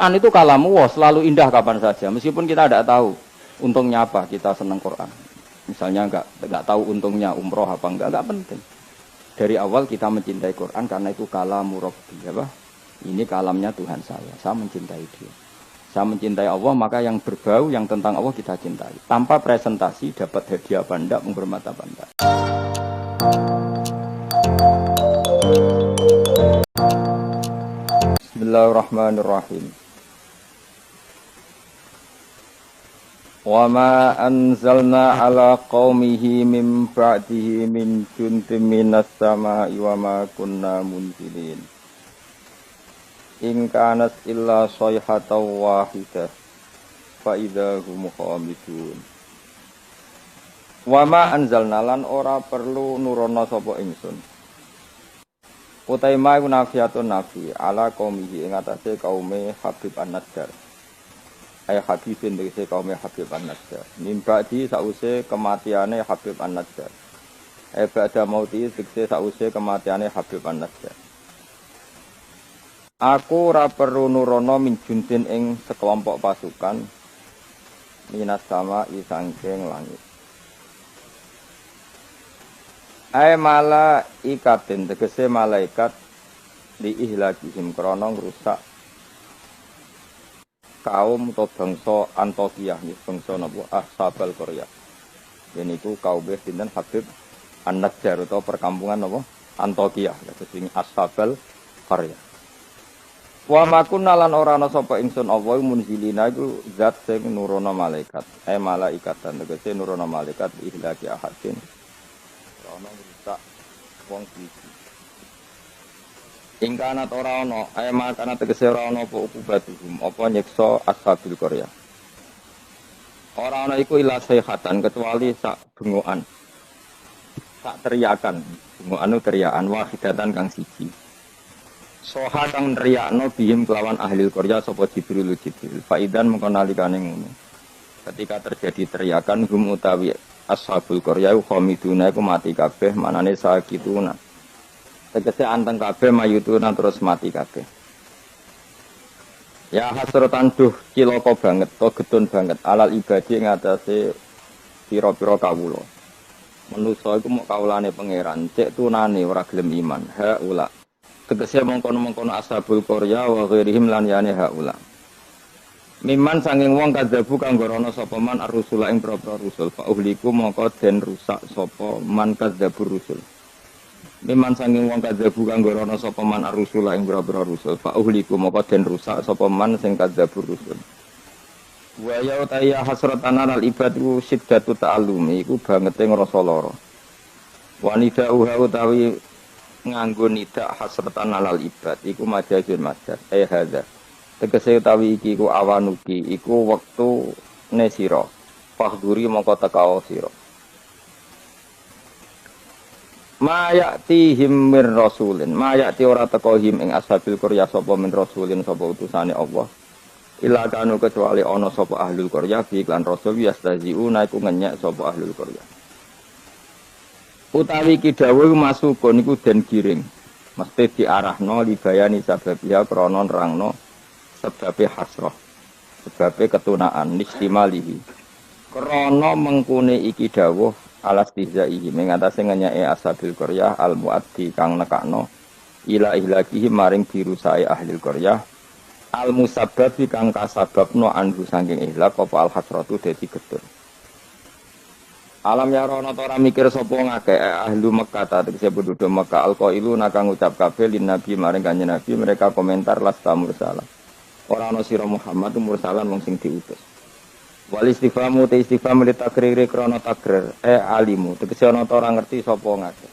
Quran itu kalamu wah selalu indah kapan saja. Meskipun kita tidak tahu untungnya apa kita senang Quran. Misalnya enggak tahu untungnya umroh apa enggak penting. Dari awal kita mencintai Quran karena itu kalamu Rabbi, apa? Ini kalamnya Tuhan saya mencintai dia. Saya mencintai Allah, maka yang berbau yang tentang Allah kita cintai. Tanpa presentasi dapat hadiah apa enggak, menghormat apa enggak. Bismillahirrahmanirrahim. Wa ma anzalna ala qaumihi min ba'dihi min juntin minas sama'i wa ma kunna munzilin. In kanat illa sayhatan wahidah fa idza hum khamidun. Wa ma anzalna lan ora perlu nurono sapa ingsun. Utai ma iku nafiatun nafi ala qaumihi ing atase kaume Habib An-Najjar. Ay Habibin tegese kaume Habib An-Najjar. Mimbadi sause kematiane Habib An-Najjar. Ay ba'da mauti tegese sause kematiane Habib An-Najjar. Aku ora perlu nurono min juntin ing sekelompok pasukan minas sama isangking langit. Ay malaikatin tegese malaikat di ihlakihim krana ngrusak kaum atau bangsa Antokiyah, bangsa napa Ashabal Qaryah. Yaiku kaum sinten Habib An-Najjar atau perkampungan napa Antokiyah, sing Ashabal Qaryah. Wa makunna lan ora ana sapa ingsun Allah munzilina iku zat sing nurono malaikat. Malaikatan tegese nurono malaikat ihlaki ahadin. Ana ngrusak wong iki. Ingkanat ora ana, makana tegese ora ana apa ukubatuhum, apa nyiksa Ashabil Qaryah. Ora ana iku ila sayhatan kecuali sak bengokan. Sak teriakan, bengokan teriakan wahidatan kang siji. Soha kang nriyakno bihim kelawan ahli Qaryah sapa Jibril. Faidan mengko nalikane ngono. Ketika terjadi teriakan hum utawi Ashabul Qaryah khamiduna iku mati kabeh, manane sakituna. Tegese anteng kabeh mayutuna terus mati kabeh. Ya hasratan duh cilaka banget, to getun banget alal ibadi ing atase pira-pira kawula. Manusa iku mok kawulane pangeran, cek tunane ora gelem iman. Haula. Tegese mongkon-mongkon Ashabul Qaryah wa ghairihim lan yane haula. Miman sanging wong kadzabu kang gorono sapa man ar-rusula ing propro rusul fa uhliku mongko den rusak sapa man kadzabur rusul. Miman sanging wong kadzabu kang gorono sapa man ar-rusula ing propro rusul fa uhliku mongko den rusak sapa man sing kadzabur rusul. Wa ya utaya hasratan al ibadu siddatu ta'allumi iku bangete ngrasa lara. Wanita utawi nganggo nida hasratan alal ibad iku majazun majaz hadza. Tegese utawi iki ku awanuki iku wektu ne sira fahduri mongko tekao sira ma ya'tihim mir rasulin ma ya'ti ora teko him ing Ashabil Qaryah sapa min rasulin sapa utusane Allah ila kanu kecuali ana sapa ahlul Qaryah bi iklan rasul yastaziuna iku ngenyek sapa ahlul Qaryah utawi iki dawuh masukun iku den giring mesti diarahno libayani sababiha krana nerangno sebabe hasrah, sebabe ketunaan nistimalihi. Krana mengkune iki dawuh alastihzaihi ing atase ngenyake Ashabil Qaryah al-muaddi kang nekakno ila ihlakihi maring dirusae ahli Qaryah al-musabbabi kang kasababno anhu saking ihlak apa al-hasratu dadi getun. Alam ya rono ora mikir sapa ngake ahli Mekah tegese penduduk Mekah al-qailu nakang ngucap kabeh lin nabi maring kanjeng Nabi mereka komentar lasta mursalah. Ora ana sira Muhammad mursalan wong sing diutus. Wal istifamu te istifham li takriri krana takrir alimu tegese ana ora ngerti sapa ngake.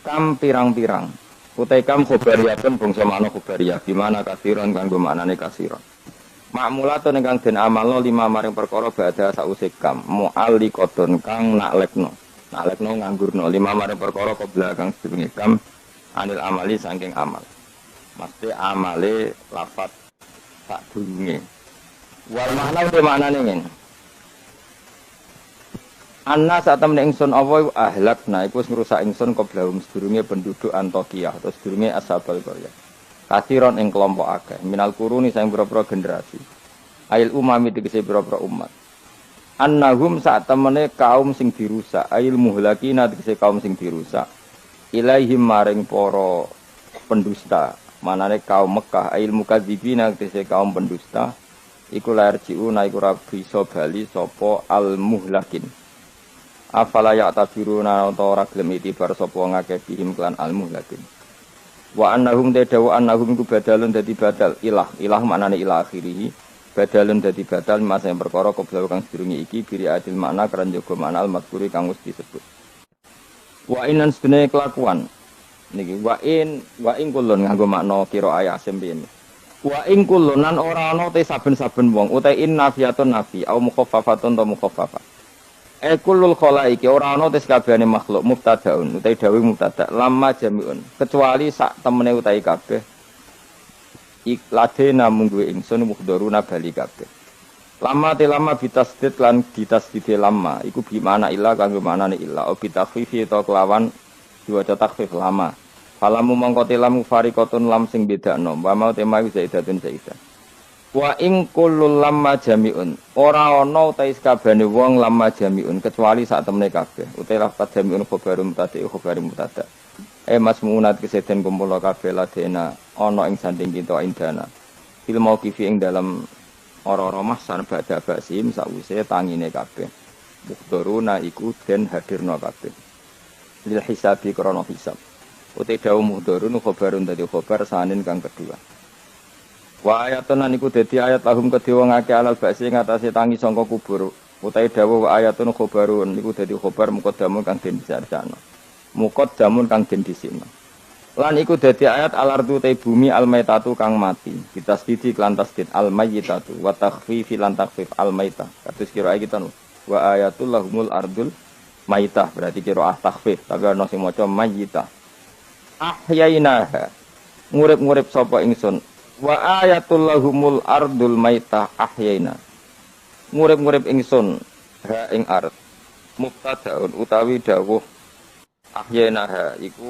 Kam pirang-pirang utai kam khobariyatun bangsa makna khobariyah di mana kasiron kanggo maknane kasiron. Ma'mulatun ingkang den amalno lima maring perkara badha sause kam mu'alliqatun kang naklekno nganggurno lima maring perkara qabla kang sedurunge kam anil amali saking amal. Mesti amale lafat sak durunge. Wal makna udah maknane ngene. Anna saat temen ingsun apa ahlakna iku wis ngrusak ingsun qoblahum sedurunge penduduk Antokiyah atau sedurunge Ashabul Qaryah. kasiron ing kelompok akeh minal kuruni sang pira-pira generasi ail umami tegese pira-pira umat annahum sak temene kaum sing dirusak ail muhlakina tegese kaum sing dirusak ilaihim maring para pendusta manane kaum Mekah ail mukadzibina tegese kaum pendusta iku lair jiuna iku ora bisa bali sapa al muhlakin afala ya'tabiruna ora gelem itibar sapa ngakeh bihim klan al muhlakin wa annahum tadawa annahum iku badalun dadi badal ilah maknane ilah akhirih badalun dadi badal masa yang perkara koblau kang sedurunge iki biri adil makna keran jaga makna al madhkuri kang wis disebut wa inan sedene kelakuan niki wa in kulun nganggo makna kira ayat semben wa in kulunan ora ana te saben-saben wong utahe in nafiyatun nafi au mukhaffafatun ta mukhaffafah kullul khalaiki ora ana te sakabehane makhluk mubtadaun utahe dawuh mubtada lamma jamiun kecuali sak temene utahe kabeh ikladena mungguwe ingsun muhdharuna bali kabeh lama bitasdid lan ditasdid lama iku gimana illa kanggo manane illa bitakhfifi ta kelawan diwaca takhfif lama falamu mangko tilamu fariqatun lam sing bedakno wa mau tema zaidatun zaidah wa ing kullul lamma jamiun ora ana utahe sakabehane wong lamma jamiun kecuali sak temene kabeh utahe lafaz jamiun khabarum mutada masmunat keseden kumpul kabeh ladena ana ing sanding kita indana fil mauqifi ing dalam ora-ora mahsan badha basim sawise tangine kabeh muhdharuna iku den hadirna kabeh lil hisabi krana hisab uti dawuh muhdharun khabarun dadi khabar sanin kang kedua wa ayatun niku dadi ayat lahum kedhe wong akeh alal basi ngatasé tangi sangka kubur utahe dawuh ayatun khabarun niku dadi khabar muqaddamun kang den dicarcana muqaddamun kang den disina lan iku dadi ayat al-ardu te bumi al-maitatu kang mati ditasdid lan tasdid al-mayyitatu wa takhfifi lan takhfif al-maitah kados kira kita wa ayatul lahumul ardul maitah berarti kira takhfif tapi ana sing maca mayyitah ahyainaha ngurip-ngurip sapa ingsun wa ayatul lahumul ardul maitah ahyaina ngurip-ngurip ingsun ha ing ard mubtadaun utawi dawuh ahyainaha iku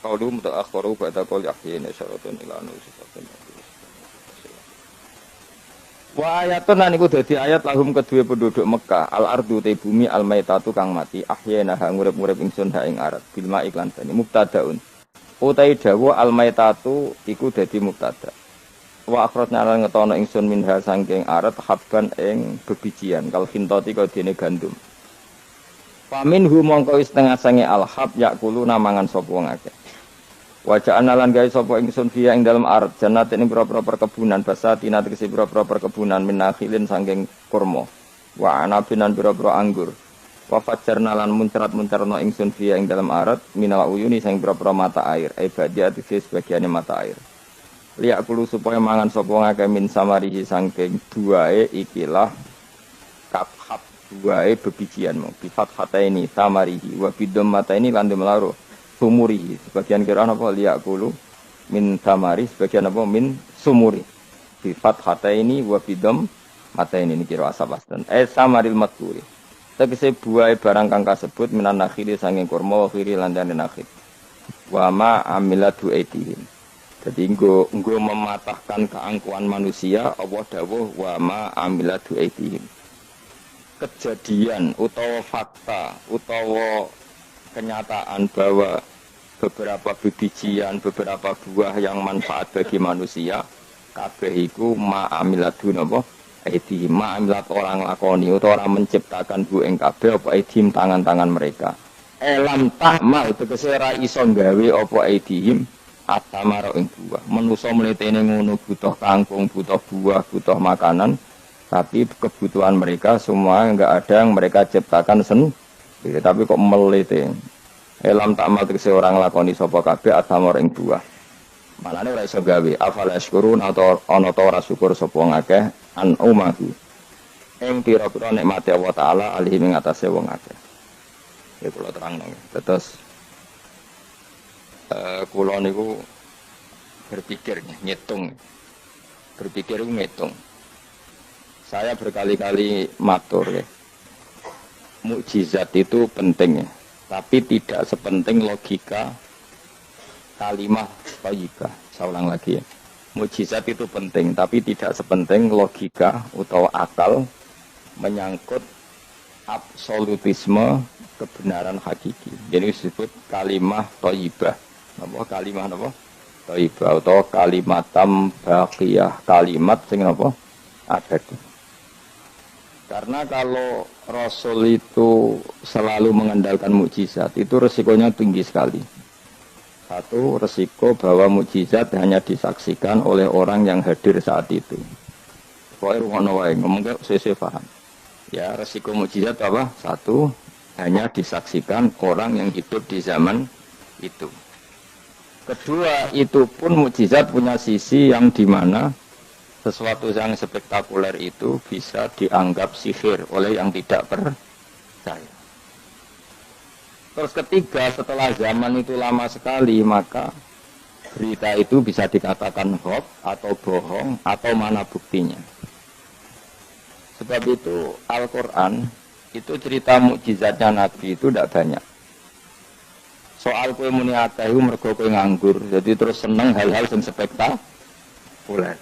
qaulu mutaakhiru ba'da qauli ahyina syaratun ila nusifatun wa ayatun niku dadi ayat lahum kedue penduduk Mekah al ardu te bumi al maitatu kang mati ahyina ha ngurip-ngurip ingsun ha ing arat bil ma iklan bani mubtadaun utai dawa al maitatu iku dadi mubtada wa akhrajna lan ngetono ingsun minha saking arat habban ing bebijian kal khintati kaya dene gandum pamin hu mongko setengah sange alhab yakulu namangan sapa wong akeh wajah analan gawe sapa ingsun fiya ing dalem ard jannat ing pira-pira perkebunan basatina tegese pira-pira perkebunan minakhilin saking kurma wa anabinan pira-pira anggur wa fajarna lan muncrat-muncarno ingsun fiya ing dalem ard minal uyuni saking pira-pira mata air ibadah tegese sebagiane mata air liak kulo supaya mangan sapa wong akeh min samarihi saking buahe ikilah kafhab buahe bebijian mau bifat hataini tamarihi wa bidom mata ini lan demlaro sumuri sebagian kira apa liak kulo min tamari sebagian apa min sumuri bifat hataini wa bidom mata ini kira asabastan samaril maturi tegese buahe barang kang kasebut minan nakhili saking kurma wa khiri lan dene nakhil wa ma amilatu aitihim jadi engko mematahkan keangkuhan manusia Allah dawuh wa ma amilatu aitihim kejadian utawa fakta utawa kenyataan bahwa beberapa bijian, beberapa buah yang manfaat bagi manusia kabeh iku ma'amilatun apa aidi ma'amilat orang lakoni utawa orang menciptakan bu ing kabeh apa aidihim tangan-tangan mereka elam tahmal tegese ra iso gawe apa aidihim atamara ing buah manusa mletene ngono butuh kangkung butuh buah butuh makanan tapi kebutuhan mereka semua enggak ada yang mereka ciptakan sendiri tapi kok melete elam tak mal tegese orang lakoni sapa kabeh atamara ing buah manane ora iso gawe afala syukurun atau ana ta ora syukur sapa ngakeh an umahu ing pira-pira nikmate Allah taala alih ing atase wong akeh ya kula terangno terus kula niku berpikir ngitung saya berkali-kali matur ya mukjizat itu penting ya tapi tidak sepenting logika kalimah thayyibah Saya ulang lagi ya. Mukjizat itu penting, tapi tidak sepenting logika atau akal menyangkut absolutisme kebenaran hakiki. Jadi disebut kalimah thayyibah. Napa kalimah napa? Thayyibah atau kalimatam baqiyah, kalimat sing napa? Abadi. Karena kalau Rasul itu selalu mengandalkan mukjizat, itu resikonya tinggi sekali. Satu, resiko bahwa mukjizat hanya disaksikan oleh orang yang hadir saat itu. Pokoknya rumah wae ngomong sesuai paham. Ya, resiko mukjizat apa? Satu, hanya disaksikan orang yang hidup di zaman itu. Kedua, itu pun mukjizat punya sisi yang dimana sesuatu yang spektakuler itu bisa dianggap sihir oleh yang tidak percaya. Terus ketiga, setelah zaman itu lama sekali, maka berita itu bisa dikatakan hoax atau bohong atau mana buktinya. Sebab itu Al-Quran itu cerita mukjizatnya Nabi itu tidak banyak. Soal kue muni akeh mergo kue nganggur, jadi terus seneng hal-hal yang spektakuler.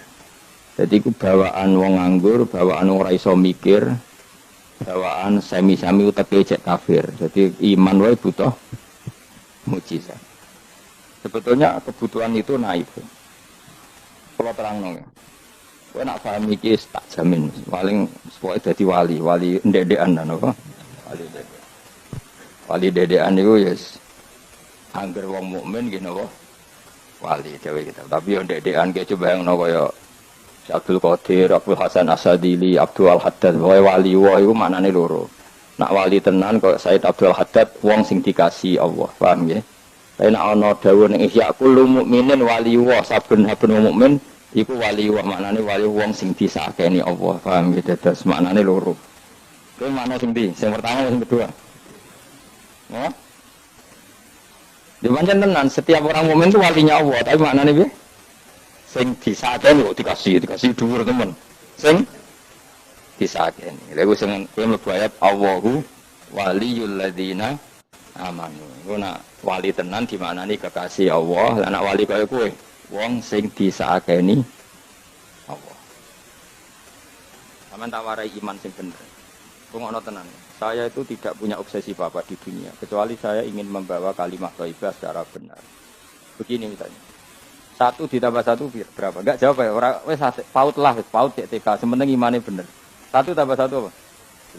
Jadi ku bawaan wong nganggur, bawaan ora iso mikir, bawaan semi-semi uteke cek kafir. Jadi iman wae butuh mukjizat. Sebetulnya kebutuhan itu naif. Kalau terang kowe nak paham iki tak jamin paling pokoke dadi wali ndedekan apa? Wali dedekan niku yes angger wong mukmin nggih napa? Wali dhewe kita. Tapi yo ndedekan ki coba yang kaya Abdul Qadir, Abdul Hasan Asadili, Abdul Haddad, wali iku maknane loro. Nak wali tenan kok Said Abdul Haddad wong sing dikasih Allah, paham nggih? Tapi nak ana dawuh ning Ihya kullu mukminin wali wa saben-saben wong mukmin iku wali wa maknane wali wong sing disakeni Allah, paham nggih? Dados maknane loro. Kuwi makna sing ndi? Sing pertama sing kedua. Ya? Di pancen tenan setiap orang mukmin itu walinya Allah, tapi maknane piye? Sing disakeni kok dikasih dhuwur temen. Sing disakeni. Lha iku sing kowe mlebu ayat Allahu waliyul ladzina amanu. Iku nak wali tenan dimaknani kekasih Allah, lan nak wali kaya kowe wong sing disakeni Allah. Sampeyan tak warai iman sing bener. Rungokno tenan. Saya itu tidak punya obsesi apa di dunia, kecuali saya ingin membawa kalimat thayyibah secara benar. Begini misalnya. 1 ditambah 1 berapa? Enggak jawab ya. Orang wes paut lah, paut TK. Sementing imannya bener. 1 tambah 1 apa?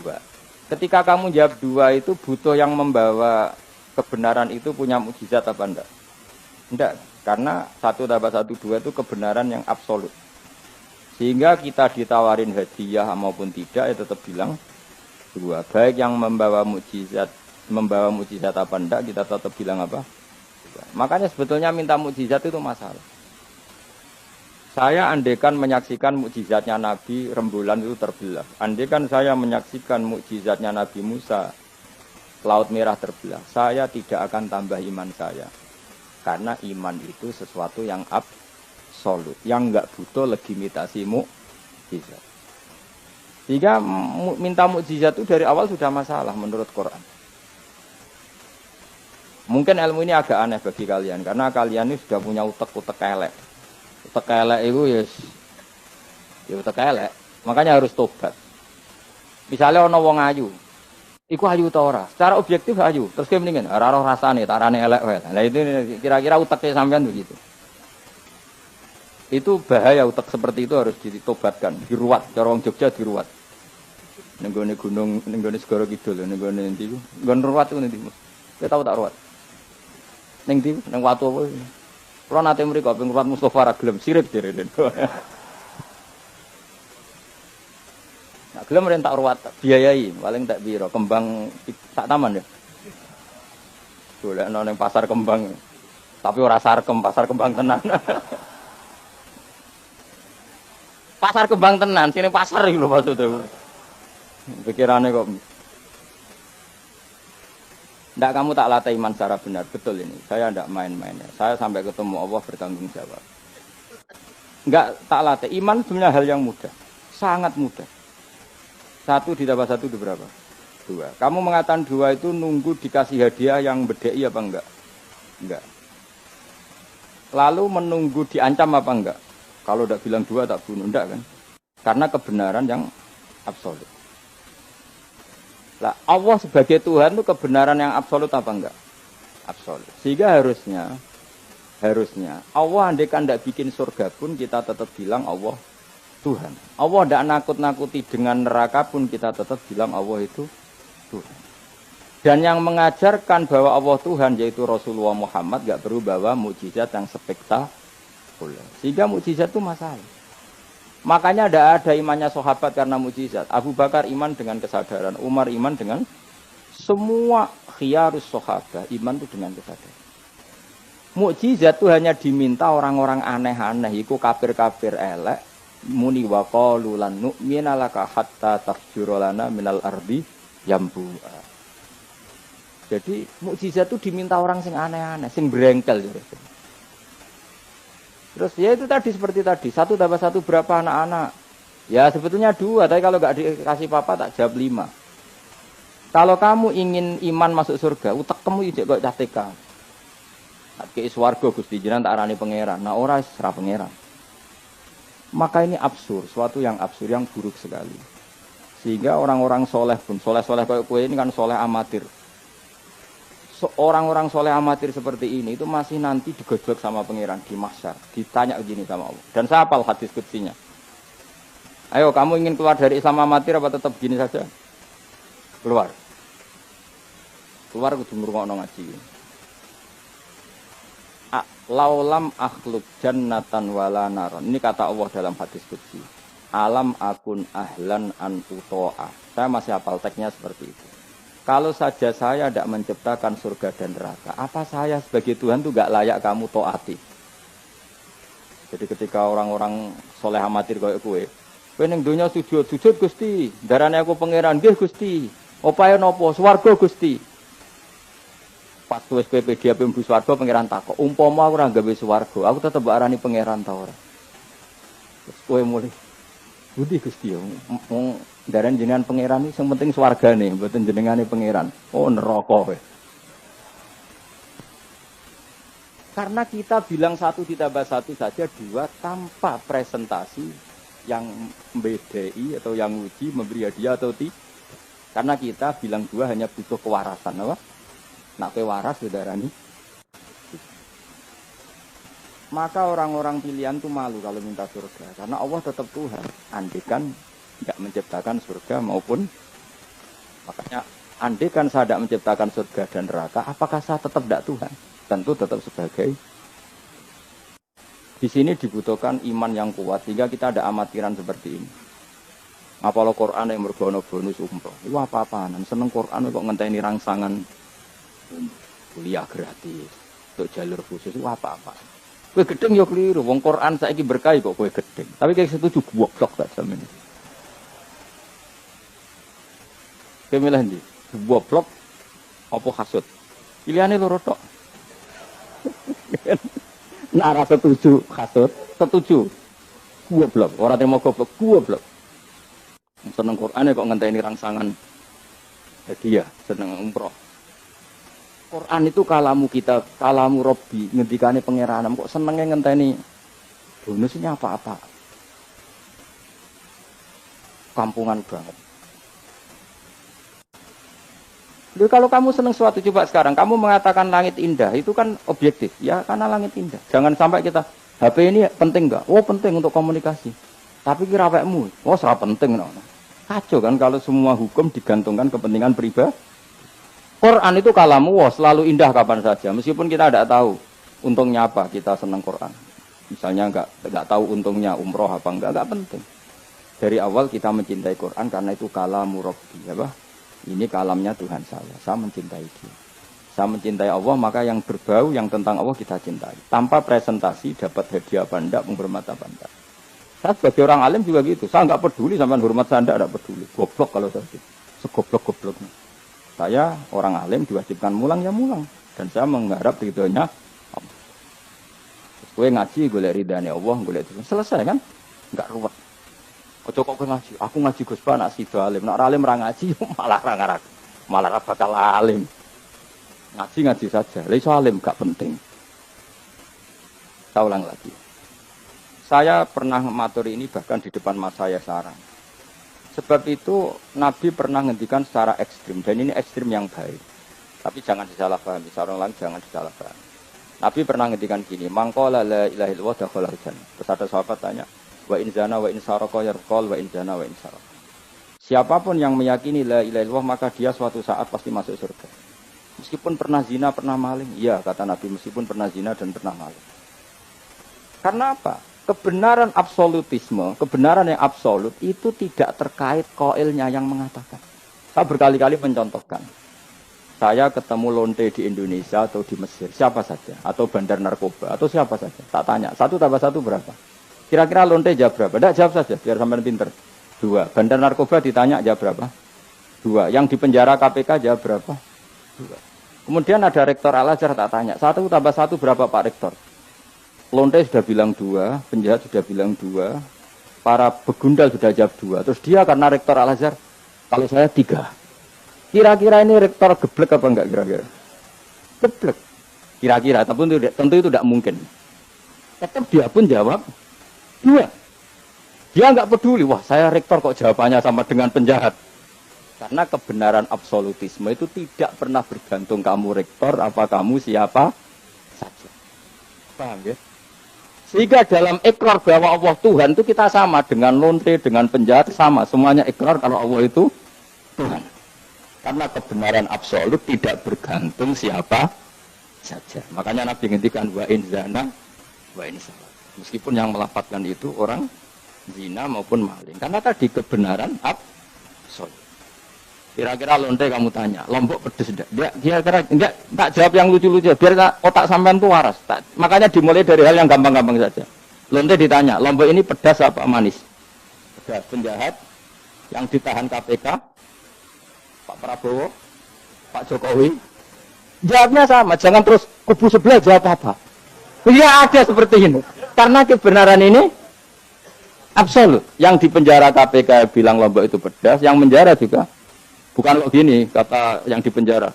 2. Ketika kamu jawab 2 itu butuh yang membawa kebenaran itu punya mukjizat apa enggak? Enggak. Karena 1 tambah 1 2 itu kebenaran yang absolut. Sehingga kita ditawarin hadiah maupun tidak ya tetap bilang 2. Baik yang membawa mukjizat apa enggak kita tetap bilang apa? Makanya sebetulnya minta mukjizat itu masalah. Saya andaikan menyaksikan mukjizatnya Nabi rembulan itu terbelah. Andaikan saya menyaksikan mukjizatnya Nabi Musa Laut Merah terbelah. Saya tidak akan tambah iman saya. Karena iman itu sesuatu yang absolut. Yang enggak butuh legitimasi mukjizat. Sehingga minta mukjizat itu dari awal sudah masalah menurut Quran. Mungkin ilmu ini agak aneh bagi kalian karena kalian ini sudah punya utek-utek elek. Utek elek itu ya utek elek. Makanya harus tobat. Misalnya ana wong ayu. Iku ayu ta ora? Secara objektif ayu. Terus ki mendingan ora roh rasane, tarane elek wae. Nah itu kira-kira utek sampean begitu. Itu bahaya utek seperti itu harus ditobatkan, diruat. Cara wong Jogja diruat. Ning gone gunung, ning gone Segara Kidul, ning gone endi ku? Nggon ruwat ku endi? Kowe tau tak ruwat? Ning ndi? Ning watu apa? Kula nate mriko ping ruwat Mustofa ra gelem sirip direne. Nak gelem ren tak ruwat biayai, paling tak piro? Kembang sak taman ya. Golekno ning pasar kembang. Tapi ora sarkem, pasar kembang tenan. Pasar kembang tenan, sini pasar iki lho maksudnya. Pikirannya kok ndak kamu tak latih iman secara benar, betul ini. Saya ndak main-mainnya. Saya sampai ketemu Allah bertanggung jawab. Nggak tak latih. Iman sebenarnya hal yang mudah, sangat mudah. 1 ditambah 1 itu berapa? 2. Kamu mengatakan 2 itu nunggu dikasih hadiah yang bedei apa enggak? Enggak. Lalu menunggu diancam apa enggak? Kalau udah bilang 2 tak bunuh, enggak kan? Karena kebenaran yang absolut. Lah, Allah sebagai Tuhan itu kebenaran yang absolut apa enggak? Absolut. Sehingga harusnya Allah andaikan tidak bikin surga pun kita tetap bilang Allah Tuhan. Allah tidak nakut-nakuti dengan neraka pun kita tetap bilang Allah itu Tuhan. Dan yang mengajarkan bahwa Allah Tuhan yaitu Rasulullah Muhammad gak perlu bawa mukjizat yang spektakuler. Sehingga mukjizat itu masalah. Makanya tidak ada imannya sahabat karena mukjizat. Abu Bakar iman dengan kesadaran, Umar iman dengan semua khiyarus sahabat iman itu dengan kesadaran. Mukjizat itu hanya diminta orang-orang aneh-aneh, iku kafir-kafir elek, muni wa qalu lan nu'mina laka hatta tafjura lana minal ardi yambu'a. Jadi mukjizat itu diminta orang sing aneh-aneh, sing berengkel. Terus ya itu tadi seperti tadi, 1 tambah 1 berapa anak-anak? Ya sebetulnya 2, tapi kalau nggak dikasih papa tak jawab 5. Kalau kamu ingin iman masuk surga, utek kamu ijek kok CTK. Ke swarga Gusti jenengan tak arani pangeran. Nah ora serah pangeran. Maka ini absurd, suatu yang absurd, yang buruk sekali. Sehingga orang-orang soleh pun, soleh-soleh kayak kue ini kan soleh amatir. Orang-orang soleh amatir seperti ini itu masih nanti digojlok sama pangeran di mahsyar, ditanya begini sama Allah. Dan saya hafal hadis kutsinya. Ayo kamu ingin keluar dari Islam amatir apa tetap begini saja? Keluar. Keluar kudu ngrungokno ngaji. Laulam akhluk jannatan wala naron. Ini kata Allah dalam hadis qudsi. Alam akun ahlan an uto'a. Saya masih hafal teksnya seperti itu. Kalau saja saya tidak menciptakan surga dan neraka, apa saya sebagai Tuhan itu gak layak kamu taati? Jadi ketika orang-orang soleh amatir kayak kue ning donya sujud Gusti, darane aku pangeran nggih Gusti. Opae napa? Swarga Gusti. Pas wis PPD ape mlebu swarga pangeran takok, umpama aku ora gawe swarga, aku tetep arani pangeran ta ora? Terus kowe mulih. Budi Gusti yo, wong darane jenengan pangeran iki sing penting swargane, mboten jenengane pangeran. Oh neraka kowe. Karena kita bilang 1 ditambah 1 saja 2 tanpa presentasi yang membedai atau yang uji memberi hadiah atau tidak. Karena kita bilang 2 hanya butuh kewarasan, apa? Nak kowe waras saudarane. Maka orang-orang pilihan itu malu kalau minta surga. Karena Allah tetap Tuhan. Andikan tidak menciptakan surga maupun. Makanya andikan saya tidak menciptakan surga dan neraka. Apakah saya tetap tidak Tuhan? Tentu tetap sebagai. Di sini dibutuhkan iman yang kuat. Sehingga kita ada amatiran seperti ini. Apalagi Quran yang mergono bonus umroh. Itu apa-apaan. Seneng Quran kok ngenteni rangsangan kuliah gratis. Untuk jalur khusus itu apa-apa. Kowe gedeng yo keliru, wong Quran saiki berkah kok kowe gedeng. Tapi kayak setuju goblok tak sampeyan. Kowe milih ndi? Goblok apa hasud? Pilihane loro tok. Nah, ora setuju hasud, setuju goblok. Ora terima goblok. Seneng Quran kok ngenteni rangsangan hadiah, seneng umroh. Quran itu kalamu kita, kalamu Robbi, ngendikane pangeran, kok senengnya ngenteni bonusnya apa-apa. Kampungan banget. Jadi kalau kamu seneng sesuatu, coba sekarang, kamu mengatakan langit indah, itu kan objektif, ya karena langit indah. Jangan sampai kita, HP ini penting enggak? Oh penting untuk komunikasi. Tapi kira awakmu, oh sangat penting. No. Kacau kan kalau semua hukum digantungkan kepentingan pribadi. Quran itu kalamu wah selalu indah kapan saja. Meskipun kita tidak tahu untungnya apa kita senang Quran. Misalnya enggak tahu untungnya umroh apa enggak penting. Dari awal kita mencintai Quran karena itu kalamu Rabbi, apa? Ini kalamnya Tuhan saya. Saya mencintai dia. Saya mencintai Allah, maka yang berbau yang tentang Allah kita cintai. Tanpa presentasi dapat hadiah apa enggak, menghormat apa enggak. Saya sebagai orang alim juga gitu. Saya enggak peduli sama hormat saya enggak peduli. Goblok kalau saya gitu. Segoblok-gobloknya. Saya orang alim diwajibkan mulang ya mulang. Dan saya mengharap ridhonya Allah. Terus gue ngaji, gue lihat ridhanya Allah, gue lihat itu. Selesai kan? Enggak ruwet. Ojo kok ngaji. Aku ngaji Gus Ba, nak sida alim. Nak alim ra ngaji, malah bakal alim. Ngaji saja. Lah iso alim gak penting. Saya ulang lagi. Saya pernah maturi ini bahkan di depan mas saya sekarang. Sebab itu Nabi pernah ngendikan secara ekstrim, dan ini ekstrim yang baik. Tapi jangan disalahpahami, seorang lain jangan disalahpahami. Nabi pernah ngendikan gini, mangqala la ilaha illallah dakhala jannah. Terus ada sahabat tanya, wa in zana wa in sarqa yarqal wa in zana wa in sarqa. Siapapun yang meyakini la ilaha illallah maka dia suatu saat pasti masuk surga. Meskipun pernah zina, pernah maling. Iya, kata Nabi, meskipun pernah zina dan pernah maling. Karena apa? Kebenaran absolutisme, kebenaran yang absolut itu tidak terkait koilnya yang mengatakan. Saya berkali-kali mencontohkan. Saya ketemu lonte di Indonesia atau di Mesir, siapa saja. Atau bandar narkoba, atau siapa saja. Tak tanya, 1 tambah 1 berapa? Kira-kira lonte jawab berapa? Tidak, jawab saja, biar sampai pinter. 2. Bandar narkoba ditanya jawab berapa? 2. Yang di penjara KPK jawab berapa? 2. Kemudian ada rektor Al-Azhar tak tanya, 1 tambah 1 berapa Pak Rektor? Lonte sudah bilang 2, penjahat sudah bilang 2, para begundal sudah jawab 2. Terus dia karena rektor Al-Azhar, kalau saya 3. Kira-kira ini rektor geblek apa enggak kira-kira? Geblek. Kira-kira, tentu itu tidak mungkin. Tetap dia pun jawab 2. Dia enggak peduli, wah saya rektor kok jawabannya sama dengan penjahat. Karena kebenaran absolutisme itu tidak pernah bergantung kamu rektor, apa kamu siapa saja. Paham ya? Sehingga dalam ikrar bahwa Allah Tuhan itu kita sama dengan lonte, dengan penjahat sama. Semuanya ikrar kalau Allah itu Tuhan. Karena kebenaran absolut tidak bergantung siapa saja. Makanya Nabi ngendikan wa in zana wa in sarqa. Meskipun yang melafadzkan itu orang zina maupun maling. Karena tadi kebenaran absolut. Kira-kira lonte kamu tanya, Lombok pedes enggak? Dia kira enggak, tak jawab yang lucu-lucu biar otak sampean tuh waras. Makanya dimulai dari hal yang gampang-gampang saja. Lonte ditanya, Lombok ini pedas apa manis? Pedas. Penjahat yang ditahan KPK, Pak Prabowo, Pak Jokowi. Jawabnya sama, jangan terus kubu sebelah jawab apa. Iya ada seperti ini. Karena kebenaran ini absolut. Yang di penjara KPK bilang Lombok itu pedas, yang penjara juga bukan kok gini, kata yang di penjara.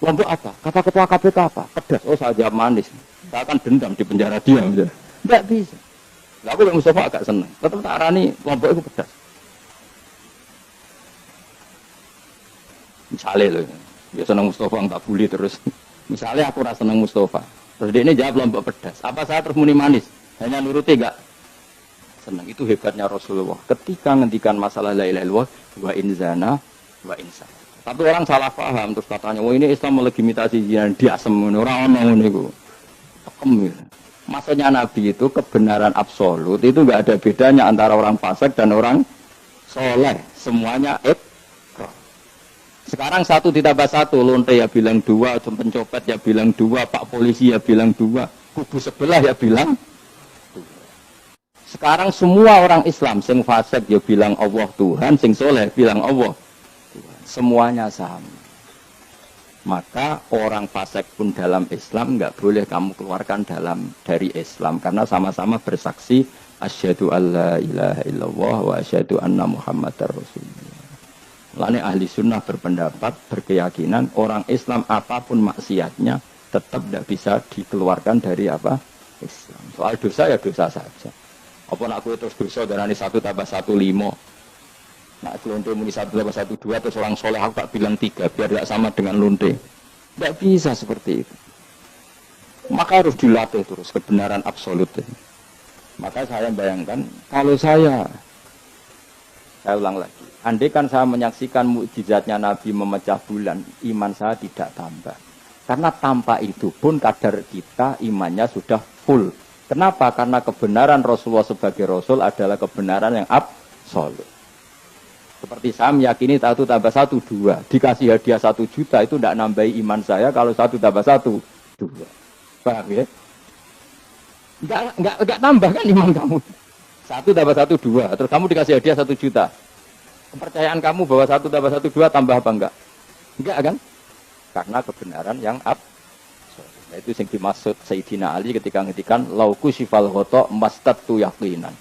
Lombok apa? Kata ketua KPK apa? Pedas. Oh saya jawab manis. Saya akan dendam di penjara dia. Tidak bisa. Lah aku yang Mustafa agak senang. Tetap tak arani Lombok itu pedas. Misalnya loh, dia senang Mustafa tak bully terus. Misalnya aku rasa senang Mustafa. Terus dia ini jawab Lombok pedas. Apa saya terus muni manis? Hanya nuruti enggak? Senang. Itu hebatnya Rasulullah. Ketika ngendikan masalah la ilaha illallah wa in zana wa insa. Tapi orang salah paham terus katanya, "Oh ini Islam melegitimasi zina dia semono ora ono ngene iku." Tekem. Maksudnya Nabi itu kebenaran absolut itu enggak ada bedanya antara orang fasik dan orang soleh. Semuanya ikrar. Sekarang 1 ditambah 1, lonte ya bilang 2, pencopet ya bilang 2, Pak polisi ya bilang 2, kubu sebelah ya bilang 2. Sekarang semua orang Islam sing fasik ya bilang Allah Tuhan, sing soleh bilang Allah semuanya sama. Maka orang fasik pun dalam Islam enggak boleh kamu keluarkan dari Islam karena sama-sama bersaksi asyhadu alla ilaha illallah wa asyhadu anna muhammadar rasulullah. Lalu ahli sunnah berpendapat, berkeyakinan orang Islam apapun maksiatnya tetap tidak bisa dikeluarkan dari apa? Islam. Soal dosa ya dosa saja. Apa nak aku terus dosa darani 1 tambah 1 5. Nak lonte muni 1 tambah 1 2 terus orang soleh aku tak bilang 3 biar tidak sama dengan lonte. Tidak bisa seperti itu. Maka harus dilatih terus kebenaran absolut. Maka saya bayangkan kalau saya ulang lagi. Andai kan saya menyaksikan mukjizatnya Nabi memecah bulan, iman saya tidak tambah. Karena tanpa itu pun kadar kita imannya sudah full. Kenapa? Karena kebenaran Rasulullah sebagai Rasul adalah kebenaran yang absolut. Seperti saya meyakini 1 tambah 1 2. Dikasih hadiah 1 juta itu tidak nambahi iman saya kalau 1 tambah 1 2. Paham ya? Enggak tambah kan iman kamu. 1 tambah 1 2. Terus kamu dikasih hadiah 1 juta. Kepercayaan kamu bahwa 1 tambah 1 2 tambah apa enggak? Enggak kan? Karena kebenaran yang absolut. Nah, itu yang dimaksud Sayyidina Ali ketika ngetikan lauku sifal ghoto mastatu yaqinan.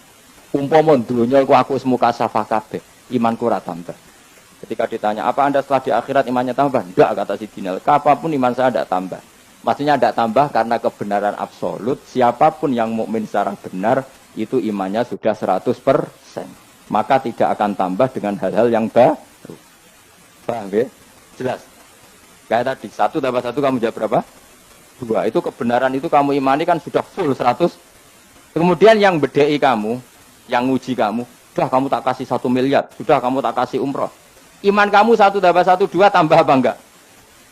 Umpama dunya aku semuka safah kabeh. Imanku ora tambah. Ketika ditanya, apa Anda setelah di akhirat imannya tambah? Enggak, kata Sidina. Apapun iman saya tidak tambah. Maksudnya tidak tambah karena kebenaran absolut. Siapapun yang mukmin secara benar itu imannya sudah 100%. Maka tidak akan tambah dengan hal-hal yang baru. Paham ya? Jelas. Kayak tadi 1 tambah 1 kamu jawab berapa? 2. Itu kebenaran itu kamu imani kan sudah full 100. Kemudian yang bedai kamu, yang nguji kamu, sudah kamu tak kasih 1 miliar, sudah kamu tak kasih umroh. Iman kamu 1 tambah 1 2 tambah apa enggak?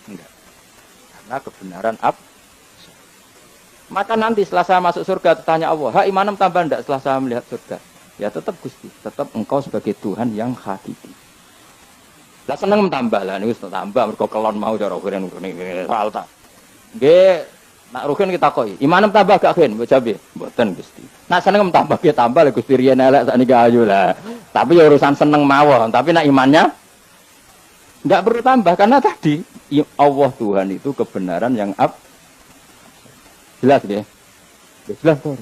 Enggak. Karena kebenaran maka nanti setelah saya masuk surga tanya Allah, ha imanem tambah enggak setelah saya melihat surga? Ya tetap Gusti, tetap engkau sebagai Tuhan yang hakiki. Lah seneng tambah lah niku tambah mergo kelon mau cara keren soal tak. Nggih, nak rugen kita koi. Imanem tambah gak gen, mbok jabe. Mboten Gusti. Nak seneng tambah ya tambah lah Gusti riyen elek sakniki ayu lah. Tapi ya urusan seneng mawon, tapi nak imannya enggak perlu tambah karena tadi Allah Tuhan itu kebenaran yang jelas ya. Jelas toh.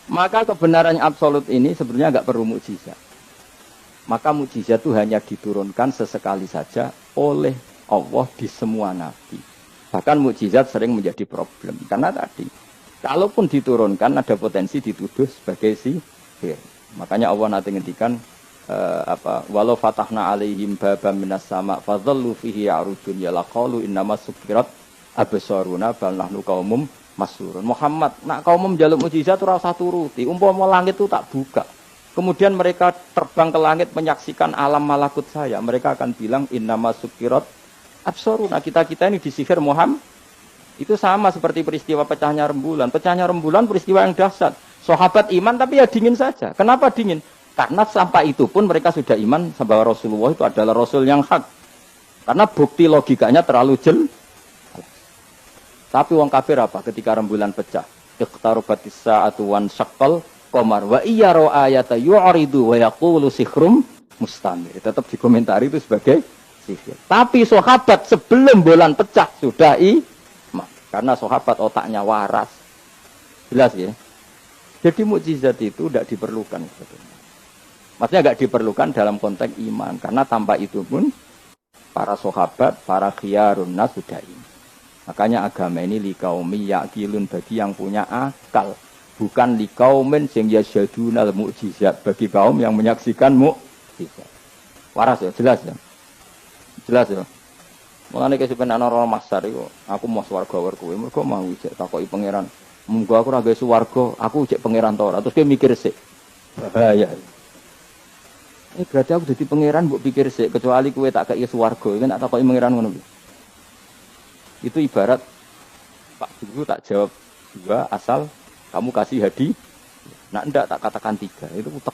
Maka kebenaran yang absolut ini sebenarnya enggak perlu mukjizat. Maka mukjizat itu hanya diturunkan sesekali saja oleh Allah di semua nabi. Bahkan mukjizat sering menjadi problem karena tadi kalaupun diturunkan ada potensi dituduh sebagai sihir. Makanya Allah nanti ngendikan walau fatahna alaihim babam minas sama fadhallu fihi ya'rujun ya laqalu innama sukirat absaruna bal nahnu qaumum masurun. Muhammad nak kaum njaluk mukjizat ora usah turuti, umpama langit itu tak buka. Kemudian mereka terbang ke langit menyaksikan alam malakut saya, mereka akan bilang innama sukirat absaruna, kita-kita ini disihir Muhammad. Itu sama seperti peristiwa pecahnya rembulan. Pecahnya rembulan peristiwa yang dahsyat. Sahabat iman tapi ya dingin saja. Kenapa dingin? Karena sampai itu pun mereka sudah iman bahwa Rasulullah itu adalah Rasul yang hak. Karena bukti logikanya terlalu jelas. Tapi wong kafir apa? Ketika rembulan pecah, iqtarabatis sa'atu wan syaqqal qamar wa iyyaru ayata yu'ridu wa yaqulu sikhrum mustamir. Tetap dikomentari itu sebagai sihir. Tapi sahabat sebelum bulan pecah sudah iman. Karena sahabat otaknya waras. Jelas ya? Jadi mukjizat itu tidak diperlukan sebetulnya. Maksudnya tidak diperlukan dalam konteks iman. Karena tanpa itu pun para sahabat, para khiyarun nas sudah iman. Makanya agama ini liqaumi yaqilun bagi yang punya akal. Bukan liqaumin sing yasyadunal mukjizat bagi kaum yang menyaksikan mukjizat. Waras ya, jelas ya. Jelas ya. Mulane kesupen ana ora masar iku, aku mau swarga war kowe, mergo mau ijek takoki pangeran. Munggo aku ora gawe swarga, aku ijek pangeran ta ora. Terus kowe mikir sik. Bahaya. Berarti aku dadi pangeran mbok pikir sik, kecuali kowe tak kei swarga, iki tak takoki pangeran ngono kuwi. Itu ibarat Pak Guru tak jawab 2 asal kamu kasih hadiah. Nah enggak tak katakan 3. Itu utek.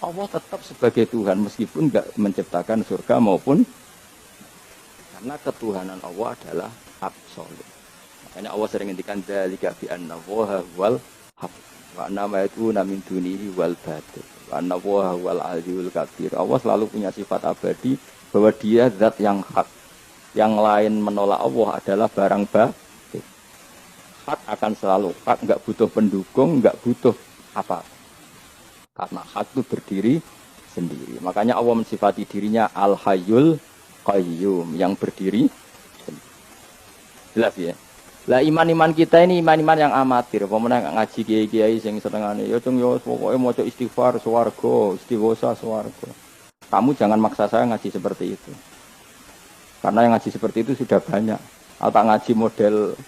Allah tetap sebagai Tuhan meskipun enggak menciptakan surga maupun karena ketuhanan Allah adalah absolut. Makanya Allah sering ngendikan dzalika bi anna Allaha wal haq wa anna ma yad'una min dunihi wal batil wa anna Allaha wal aliyyul kabir. Allah selalu punya sifat abadi bahwa dia zat yang hak. Yang lain menolak Allah adalah barang batil. Hak akan selalu hak, enggak butuh pendukung, enggak butuh apa. Karena hak itu berdiri sendiri. Makanya Allah mensifati dirinya Al-Hayyul Qayyum yang berdiri sendiri. Jelas ya? Lah iman-iman kita ini iman-iman yang amatir. Pemenang ngaji kiai-kiai sing setengahnya. Ya cung yo pokoknya mau istighfar swarga, istighosa swarga. Kamu jangan maksa saya ngaji seperti itu. Karena yang ngaji seperti itu sudah banyak. Atau ngaji model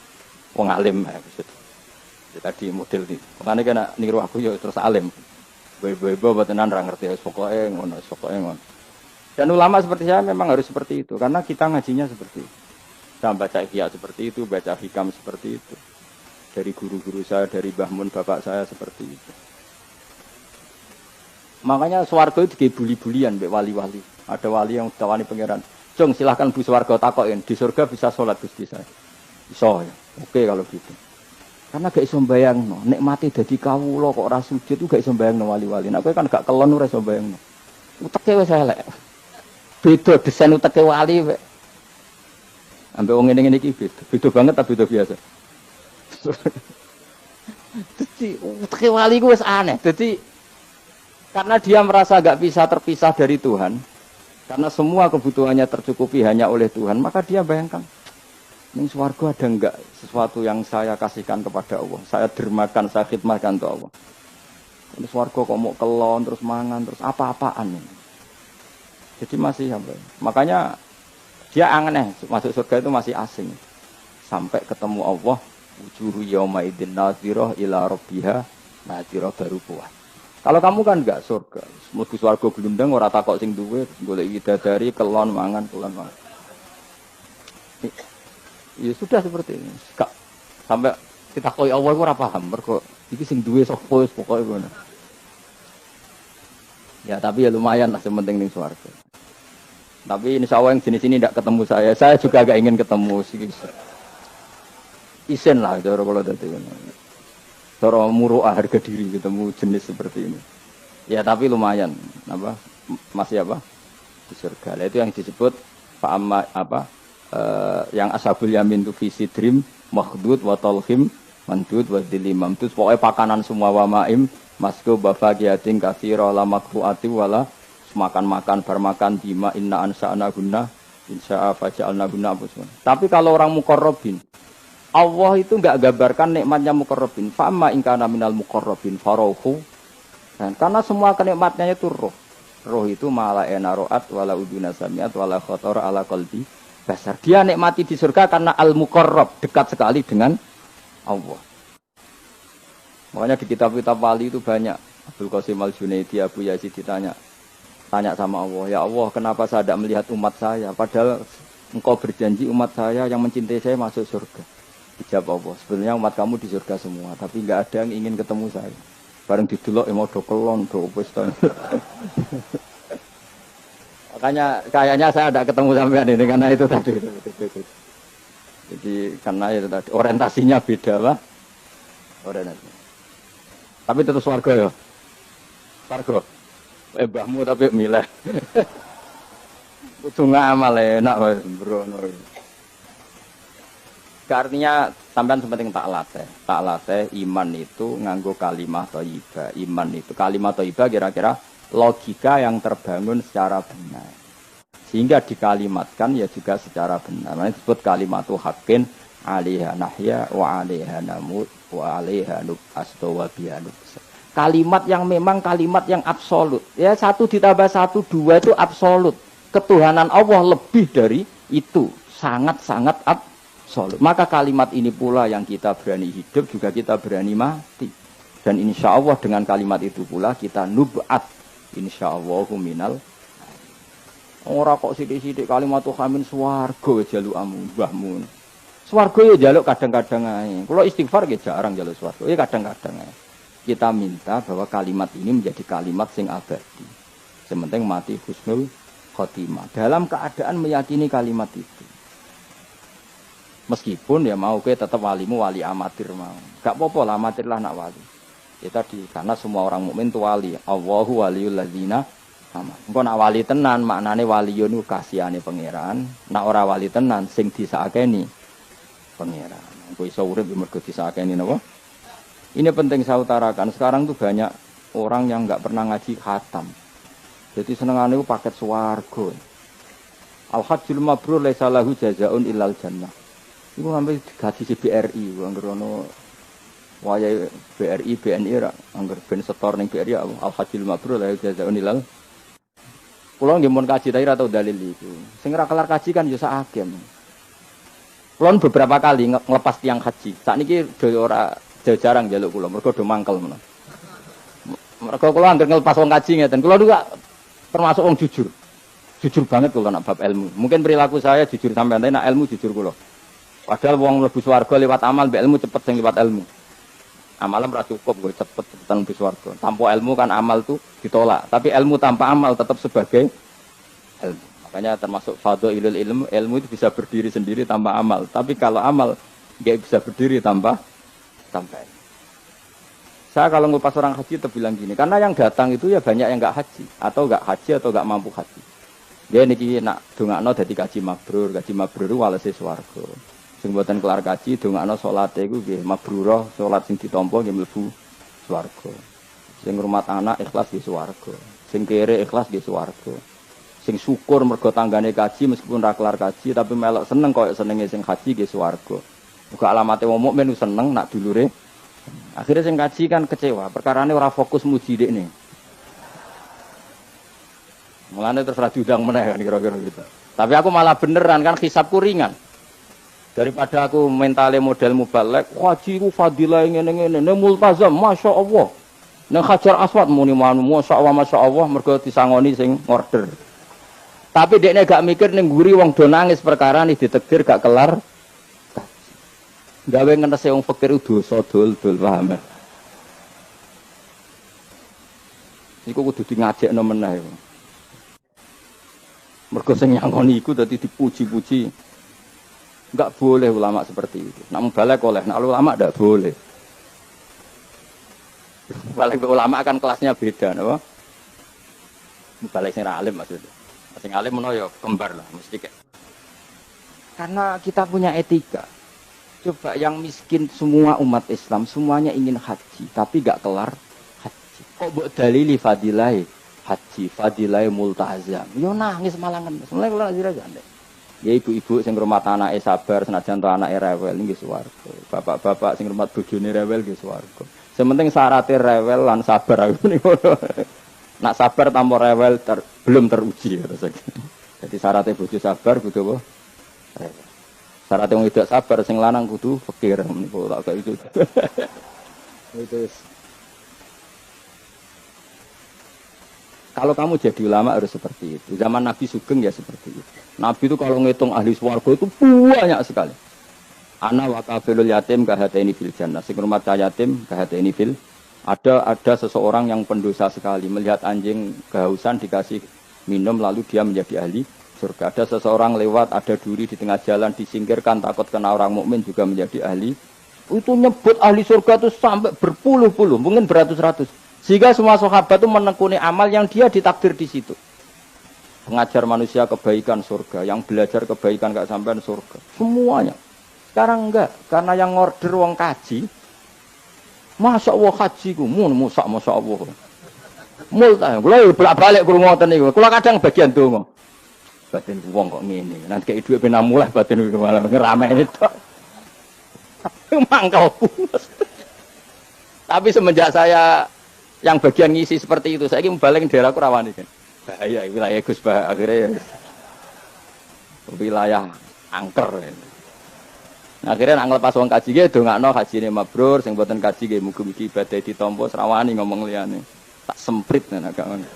wong alim maksud. Tadi model ini. Makanya kena niru aku ya terus alim. Boy-boy tenan ra ngerti pokoke ngono. Dan ulama seperti saya memang harus seperti itu karena kita ngajinya seperti itu. Saya baca ihya seperti itu, baca hikam seperti itu. Dari guru-guru saya, dari Mbah Mun bapak saya seperti itu. Makanya swarga itu dibuli-bulian mbek wali-wali. Ada wali yang tawani pangeran. Jong silahkan bu swarga takokin di surga bisa sholat Gusti saya. Iso ya. Oke kalau gitu. Karena gak iso mbayangno, nek mati dadi kawula kok ora sujud itu gak iso mbayangno wali-wali. Nek kowe kan gak kelon ora iso mbayangno. Uteke wis elek. Beda desain uteke wali wek. Ambek wong ngene-ngene iki beda. Beda banget ta beda biasa. Dadi uteke wali ku wis aneh. Dadi karena dia merasa gak bisa terpisah dari Tuhan. Karena semua kebutuhannya tercukupi hanya oleh Tuhan, maka dia bayangkan Ning swarga ada enggak sesuatu yang saya kasihkan kepada Allah? Saya dermakan, saya khidmatkan untuk Allah. Ini swarga kok mau kelon terus mangan terus apa-apaan ini. Jadi masih apa? Makanya dia aneh masuk surga itu masih asing. Sampai ketemu Allah, wujuhu yauma idzin nadhirah ila rabbiha nadhirah baru kuat. Kalau kamu kan enggak surga, mlebu swarga glundang ora takok sing duwe, golek widadari kelon mangan kelon mangan. Ya sudah seperti ini. Sampai kita koi Allah ora paham mergo iki sing duwe sapa wis pokoke ngono. Ya tapi ya lumayan lah sementing ning swarga. Tapi insya Allah yang jenis ini tidak ketemu saya juga agak ingin ketemu sih. Isen lah cara kalau tadi. Cara muruah harga diri ketemu jenis seperti ini. Ya tapi lumayan apa masih apa di surga. Itu yang disebut fa'amma apa yang ashabul yamin tu fi sidrim makhdud wa talhim mandud wa dilimam itu pokoknya pakanan semua wa ma'im masku bafaqiyatin katsira la makfuati wala makan-makan bermakan bima inna ansa'na gunna insya'a faja'alna gunna apa. Tapi kalau orang muqarrabin Allah itu enggak gambarkan nikmatnya muqarrabin fa amma in kana minal muqarrabin faruhu dan karena semua kenikmatnya itu roh itu mala enaroat wala uduna samiat wala khatara ala qalbi basar. Dia nikmati di surga karena al-muqarrab, dekat sekali dengan Allah. Makanya di kitab-kitab wali itu banyak. Abdul Qasim Al-Junaidi, Abu Yazid tanya sama Allah, ya Allah kenapa saya tidak melihat umat saya? Padahal engkau berjanji umat saya yang mencintai saya masuk surga. Dijawab Allah, sebenarnya umat kamu di surga semua, tapi nggak ada yang ingin ketemu saya. Bareng didelok mau dokelon, dokelon. Makanya kayaknya saya tidak ketemu sampean ini karena itu tadi. Jadi karena itu tadi orientasinya beda lah. Orientasi. Tapi tetap swarga ya. Swarga. Mbahmu tapi milih. Kudu ngamal enak wae mbrono. Artinya sampean sepenting tak latih iman itu nganggo kalimah thayyibah. Iman itu kalimah thayyibah kira-kira logika yang terbangun secara benar. Sehingga dikalimatkan ya juga secara benar. Ini disebut kalimatu haqqin 'alaiha nahya wa 'alaiha namut wa 'alaiha nub'astu wa biha nub'as. Kalimat yang memang kalimat yang absolut. Ya 1 ditambah 1 2 itu absolut. Ketuhanan Allah lebih dari itu. Sangat-sangat absolut. Maka kalimat ini pula yang kita berani hidup juga kita berani mati. Dan insya Allah dengan kalimat itu pula kita nub'at. Insyaallah minal ora kok sithik-sithik kalimatu khamin swarga jaluk mbahmu. Swarga ya jaluk kadang-kadang ae. Kula istighfar nggih jarang jaluk swarga. Ya kadang-kadang ae. Kita minta bahwa kalimat ini menjadi kalimat sing abadi. Sementing mati husnul khotimah. Dalam keadaan meyakini kalimat itu. Meskipun ya mau ke tetap walimu wali amatir mau. Gak apa-apa lah amatir lah nak wali. Ya tadi karena semua orang mukmin itu wali. Allahu waliyul ladzina amanu. Engko nak wali tenan maknane waliyun ku kasihane pangeran. Nak ora wali tenan sing disakeni pangeran. Engko iso urip mergo disakeni napa? Ini penting saya utarakan. Sekarang tuh banyak orang yang enggak pernah ngaji khatam. Jadi senengane ku paket swarga. Al-hajjul mabrur laisa lahu jazaa'un illal jannah. Iku sampe digaji BRI anggere ono wayai BRI, BNI ra angger ben setor ning BRI al-hajjul mabrur la jazaa'un ilal. Kula nggih mun kaji ta ora tau dalil iku. Sing ora kelar kaji kan yo sak agem. Kula beberapa kali ngelepas tiang haji. Sakniki ora jarang njaluk kula mergo do mangkel menawa. Mergo kula anggere ngelepas wong kaji ngeten. Kula juga termasuk wong jujur. Jujur banget kula nak bab ilmu. Mungkin perilaku saya jujur sampean tapi nak ilmu jujur kula. Padahal wong mlebu swarga lewat amal mbek ilmu cepet sing lewat ilmu. Amalan ora cukup gue cepet-cepetan mlebu swarga. Tanpa ilmu kan amal tuh ditolak, tapi ilmu tanpa amal tetap sebagai ilmu. Makanya termasuk fadhailul ilmu itu bisa berdiri sendiri tanpa amal. Tapi kalau amal enggak bisa berdiri tanpa ilmu. Saya kalau ngupas orang haji itu bilang gini, karena yang datang itu ya banyak yang enggak haji atau enggak mampu haji. Dia niki nak dongakno dadi kaji mabrur walese swarga. Sing mboten kelar kaji dongakno salate iku nggih mabrurah, salat sing ditampa nggih mlebu swarga. Sing ngrumat anak ikhlas nggih swarga. Sing kere ikhlas nggih swarga. Sing syukur mergo tanggane kaji meskipun ra kelar kaji tapi melok seneng koyo senenge sing haji ge swarga. Muga alamate wong mukmin seneng nak dulure. Akhirnya sing kaji kan kecewa, perkarane ora fokus muji dekne. Mulane terus ra diundang meneh kan kira-kira gitu. Tapi aku malah beneran kan hisabku ringan. Daripada aku mentale model mubalek, haji ku fadilah ngene-ngene, multazam, masyaallah. Nang Hajar Aswad muni manu, masyaallah mergo disangoni sing order. Tapi dekne gak mikir ning nguri wong do nangis perkara nih ditegir gak kelar. Gawe ngenese wong fakir dosa dol-dol paham. Iku kudu di ngajekno meneh. Mergo sing nyangoni iku dadi dipuji-puji. Enggak boleh ulama seperti itu. Nak mubalek oleh, nak ulama ndak boleh. Mubalek ulama kan kelasnya beda, napa? Mubalek sing alim maksudnya. Sing alim menawa ya kembar lah mesti kayak. Karena kita punya etika. Coba yang miskin semua umat Islam semuanya ingin haji tapi gak kelar haji. Kok mbok dalili fadilai haji, fadilai multazam. Yo nangis malangan. Mulai kula aja ndek. Ya ibu-ibu sing ngrumat anake sabar senajan to anake rewel nggih swarga. Bapak-bapak sing ngrumat bojone rewel nggih swarga. Sementing syaratnya rewel lan sabar aku niku. Nak sabar tanpa rewel belum teruji ya. Jadi syaratnya bojo sabar kudu apa? Rewel. Syaratnya wong tidak sabar sing lanang kudu fakir niku tak kayak itu. Itu. Kalau kamu jadi ulama harus seperti itu. Zaman Nabi Sugeng ya seperti itu. Nabi itu kalau ngitung ahli swarga itu banyak sekali. Ana wa kafilul yatim kahataini fil jannah. Sing rumah yatim kahataini fil. Ada seseorang yang pendosa sekali melihat anjing kehausan dikasih minum lalu dia menjadi ahli surga. Ada seseorang lewat, ada duri di tengah jalan disingkirkan takut kena orang mukmin juga menjadi ahli. Itu nyebut ahli surga itu sampai berpuluh-puluh, mungkin beratus-ratus. Sehingga semua sahabat itu menekuni amal yang dia ditakdir di situ. Mengajar manusia kebaikan surga, yang belajar kebaikan gak sampai surga. Semuanya. Sekarang enggak, karena yang order wong kaji. Masya Allah haji ku, Masya Allah. Mulai, kalau bolak-balik kurang ngoten niku. Kalau kadang bagian donga. Batin wong kok ngene. Nanti kayak duit pena mulai batin iku malah ngerameni tok. Mangkel. Tapi semenjak saya yang bagian ngisi seperti itu, saya ingin balik daerahku rawani kan. Bahaya wilayah Gus Bah akhirnya wilayah angker. Nah, akhirnya nak ngelepas wong kaji ge dongakno hajine mabrur, sing mboten kaji ge mugi-mugi ibadah ditampa srawani ngomong liyane. Tak semprit nek gak ngono.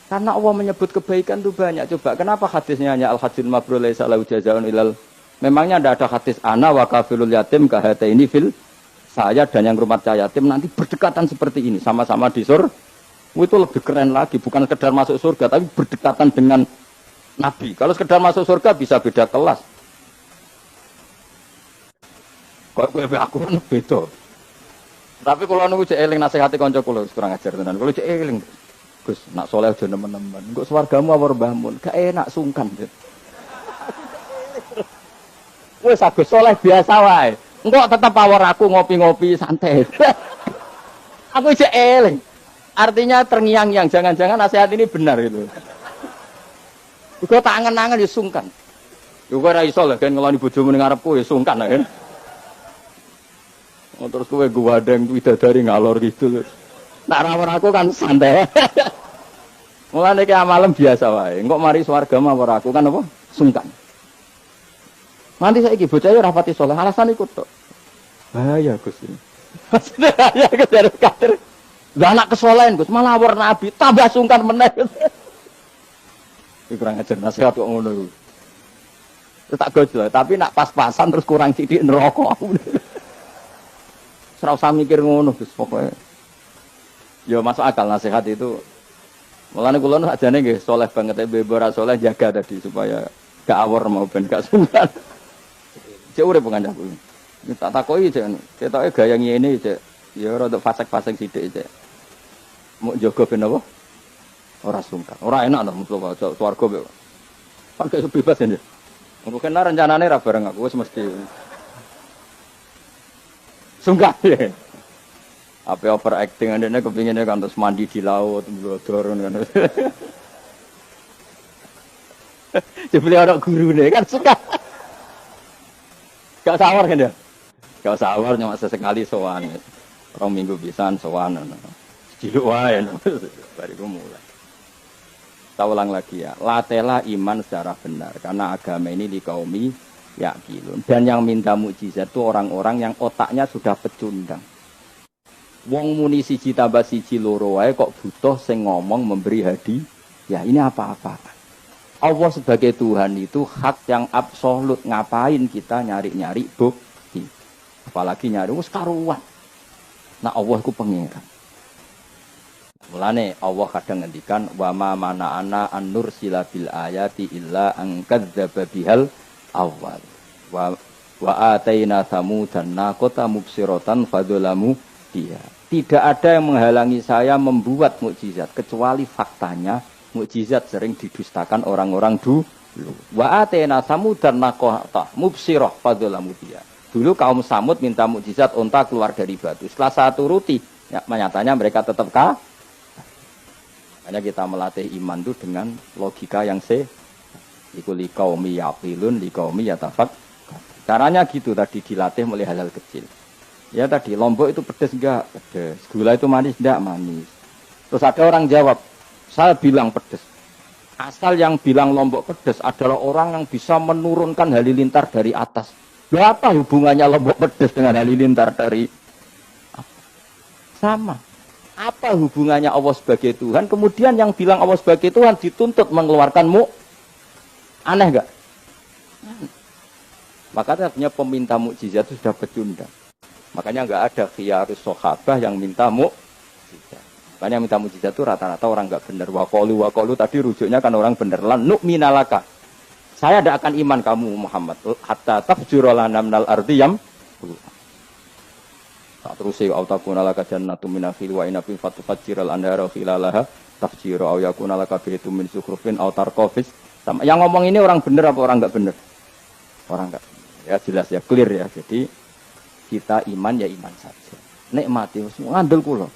Karena Allah menyebut kebaikan itu banyak. Coba kenapa hadisnya hanya al-hajjul mabrur laisa lahu jazaa'un ilal. Memangnya tidak ada hadis ana wa kafilul yatim kahataini fil. Saya dan yang rumah yatim nanti berdekatan seperti ini, sama-sama di surga. Itu lebih keren lagi, bukan sekedar masuk surga tapi berdekatan dengan Nabi. Kalau sekedar masuk surga bisa beda kelas. Kok aku beda. Tapi kalau nunggu cek eling nasihati kanca kula kurang ajar tenan. Kalau cek eling Gus, nak soleh aja nemen-nemen. Engko swargamu apa mbahmu? Gak enak sungkan. Wis Agus soleh biasa wae. Engko tetep awor aku ngopi-ngopi santai. Aku cek eling. Artinya terngiang-ngiang, jangan-jangan nasihat ini benar itu. Engko tak angen-angen ya sungkan. Yo kok ora iso lho kan ngeloni bojomu ning ngarepku ya sungkan kan. Oh, terus kowe guwadeng widadari ngalor gitu. Nak rawon aku kan santai. Mulane ki amalem biasa wae. Engko mari swarga mawar aku kan apa? Sungkan. Nanti saiki bocah yo rapati saleh, alasan ikut tok. Bahaya Gus ini. Bahaya Gus dari kader. Lah anak kesolehan Gus, malah war nabi tambah sungkan meneh. Iki kurang ajar nasihat kok ngono iku. Tak gojol, tapi nak pas-pasan terus kurang sithik neraka. Ora usah mikir ngono Gus pokoke. Ya masuk akal nasihat itu. Mulane kula sakjane nggih saleh banget bebo ora saleh jaga tadi supaya gak awor mau ben gak sungkan. Cek urip kancaku. Tak takoki cek ketoke gaya ngene cek. Ya rada fasek-fasek sithik cek. Mau jaga ben apa? Ora sungkan. Ora enak to Mustafa swarga kok. Pakai bebas ya. Mungkin rencanane ra bareng aku wis mesti sungkan. Apa overacting andene kepinginnya kan terus mandi di laut, blodor kan. Jebule ana gurune kan suka. Gak sawar kan ya? Gak sawar cuma sesekali sowan. Rong minggu pisan sowan ngono. Ciluk wae. Bariku mulai. Kita ulang lagi ya. Latela iman secara benar karena agama ini di kaumi yakilun. Dan yang minta mukjizat itu orang-orang yang otaknya sudah pecundang. Wong muni siji tambah siji loro wae kok butuh sing ngomong memberi hadiah. Ya ini apa-apa. Allah sebagai Tuhan itu hak yang absolut. Ngapain kita nyari-nyari bukti? Apalagi nyari wis karuan. Nah Allah ku pangeran. Mulane Allah kadang ngendikan wa ma mana'ana an nursila bil ayati illa an kadzdzaba bihal awal. Wa ataina samudan naqata mubsiratan fadzalamu dia. Tidak ada yang menghalangi saya membuat mukjizat kecuali faktanya mukjizat sering didustakan orang-orang dulu. Wa atena samudan naqata mubsirah fadzalamu dia. Dulu kaum Samud minta mukjizat unta keluar dari batu. Setelah saya turuti, ya, nyatanya mereka tetap hanya kita melatih iman itu dengan logika yang iku liqaumi yaqilun liqaumi yatafak. Caranya gitu tadi dilatih mulai hal-hal kecil. Ya tadi lombok itu pedes enggak? Pedes. Gula itu manis enggak? Manis. Terus ada orang jawab, saya bilang pedes. Asal yang bilang lombok pedes adalah orang yang bisa menurunkan halilintar dari atas. Loh apa hubungannya lombok pedes dengan halilintar dari sama? Apa hubungannya Allah sebagai Tuhan? Kemudian yang bilang Allah sebagai Tuhan dituntut mengeluarkanmu. Aneh enggak? Makanya artinya peminta mukjizat itu sudah pecundang. Makanya enggak ada khiyarus sahabah yang minta mukjizat. Makanya minta mukjizat itu rata-rata orang enggak benar. Waqalu tadi rujuknya kan orang benar. Lan nu'minalaka. Saya tidak akan iman kamu Muhammad. Hatta tafjura lana minal ardiyam. Tak terus ya autakuna laka jannatu min nakhil wa inabin fatufajjiral anhara khilalaha tafjira aw yakuna laka baytun min zukhrufin aw tarqafis. Sama yang ngomong ini orang benar apa orang enggak benar? Orang enggak. Ya jelas ya clear ya. Jadi kita iman ya iman saja. Nikmati ngandel kula.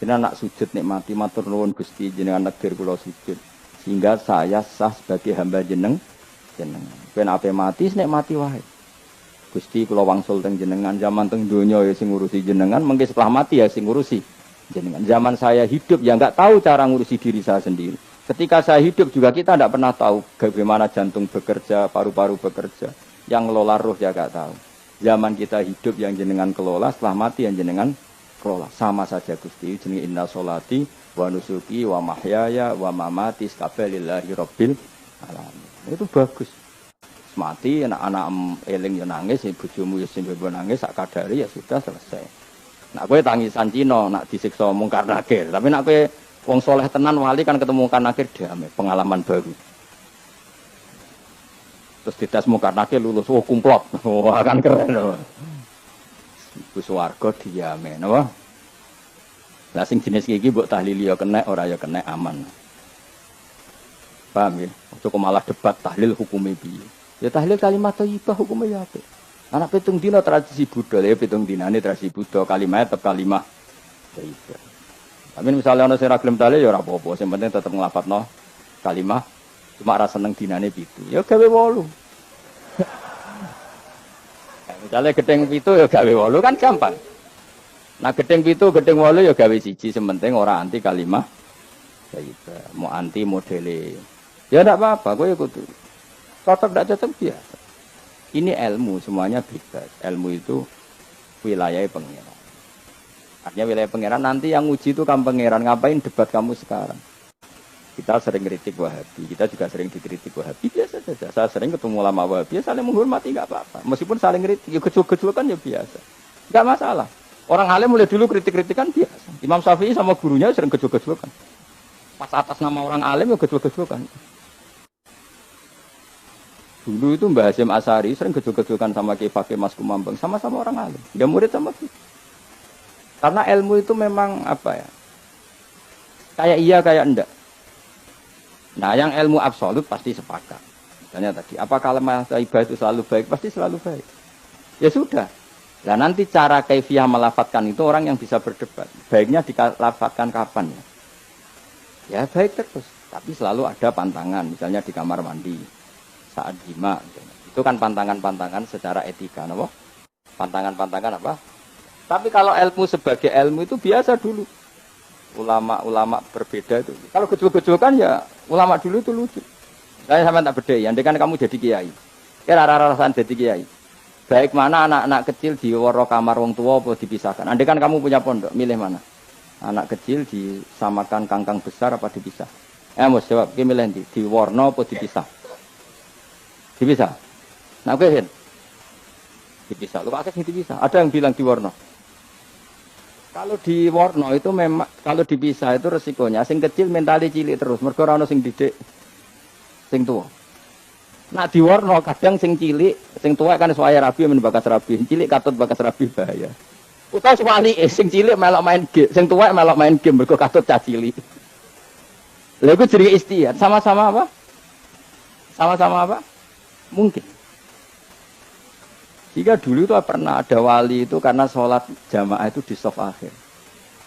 Jenengan nak sujud nikmati matur nuwun Gusti jenengan negir kula sujud. Sehingga saya sah sebagai hamba jenengan. Ben ape mati nikmati wae. Gusti kula wangsul teng jenengan zaman teng donya ya sing ngurusi jenengan, mengke setelah mati ya sing ngurusi jenengan. Zaman saya hidup ya enggak tahu cara ngurusi diri saya sendiri. Ketika saya hidup juga kita tidak pernah tahu bagaimana jantung bekerja, paru-paru bekerja. Yang ngelola roh ya enggak tahu. Zaman kita hidup yang jenengan kelola, setelah mati yang jenengan kelola. Sama saja Gusti, jenenge inna sholati wa nusuki wa mahyaya wa mamati lillahi rabbil alamin. Itu bagus. Mati anak-anak eling yo nangis, bojomu yo sing nangis sak kadare ya sudah selesai. Nak kowe tangisan Cina, nak disiksa mungkar nakir. Tapi nak kowe wong soleh tenan wali kan ketemu mungkar nakir damai, pengalaman baru. Terus dites mungkar nakir lulus, oh kumplot. Wah kan keren loh. Ibu swarga diame, napa? Lah sing jenis iki mbok tahlili yo kena, ora yo kena aman. Paham ya? Cukup malah debat tahlil hukumnya piye. Ya tahlil kalimat thayyibah hukumnya ya apa? Anak pitung dina tradisi Buddha, ya pitung dinane tradisi Buddha, kalimat tetap kalimat thayyibah. Tapi misalnya ana sing ra gelem tahlil ya ora apa-apa, sing penting tetep nglafadzno kalimat cuma ra seneng dinane 7. Ya gawe 8. Misalnya gedeng 7 ya gawe 8 kan gampang. Nah gedeng 7, gedeng 8 ya gawe 1, sing penting ora anti kalimat thayyibah, mau anti modele. Ya ndak apa-apa, kowe kudu cocok tidak cocok biasa. Ini ilmu semuanya bebas. Ilmu itu wilayah pangeran. Artinya wilayah pangeran nanti yang uji itu kamu pangeran. Ngapain debat kamu sekarang? Kita sering kritik Wahabi. Kita juga sering dikritik Wahabi. Biasa saja. Saya sering ketemu ulama Wahabi. Saling menghormati nggak apa-apa. Meskipun saling kritik, ya kecil-kecil kan ya biasa. Nggak masalah. Orang alim mulai dulu kritik-kritikan biasa. Imam Syafi'i sama gurunya sering kecil-kecil kan. Pas atas nama orang alim ya kecil-kecil kan. Dulu itu Mbah Hasyim Asy'ari sering gejol-gejolkan sama Ki Fakih Mas Kumambang, sama-sama orang alim. Dia murid sama kita. Karena ilmu itu memang apa ya? Kayak iya kayak enggak. Nah, yang ilmu absolut pasti sepakat. Misalnya tadi, apa kalimat thayyibah itu selalu baik? Pasti selalu baik. Ya sudah. Nah nanti cara kaifiyah melafatkan itu orang yang bisa berdebat. Baiknya dilafatkan kapan ya? Ya baik terus. Tapi selalu ada pantangan. Misalnya di kamar mandi. Saat jima. Itu kan pantangan-pantangan secara etika. Apa? Pantangan-pantangan apa? Tapi kalau ilmu sebagai ilmu itu biasa dulu. Ulama-ulama berbeda itu. Kalau gejol-gejolkan ya ulama dulu itu lucu. Saya sama tak beda. Andai kan kamu jadi kiai. Kira rara-rasan jadi kiai. Baik mana anak-anak kecil di waro kamar wong tua apa dipisahkan. Andai kan kamu punya pondok, milih mana? Anak kecil disamakan kangkang besar apa dipisah? Mau jawab, milih nanti di warna apa dipisah? Dipisah. Nah, oke, dipisah. Lu pakai dipisah. Ada yang bilang di warna. Kalau di warna itu memang kalau dipisah itu resikonya sing kecil mentali cilik terus, mergo ora ono sing didik sing tua. Nah di warna kadang sing cilik, sing tua kan suaya rabi men bakas rabi, cilik katut bakas rabi bahaya. Utawa wali sing cilik melok main game, sing tua melok main game mergo katut cah cilik. Lha iku jenenge istihad, sama-sama apa? Sama-sama apa? Mungkin. Jika dulu itu pernah ada wali itu karena sholat jamaah itu di sof akhir.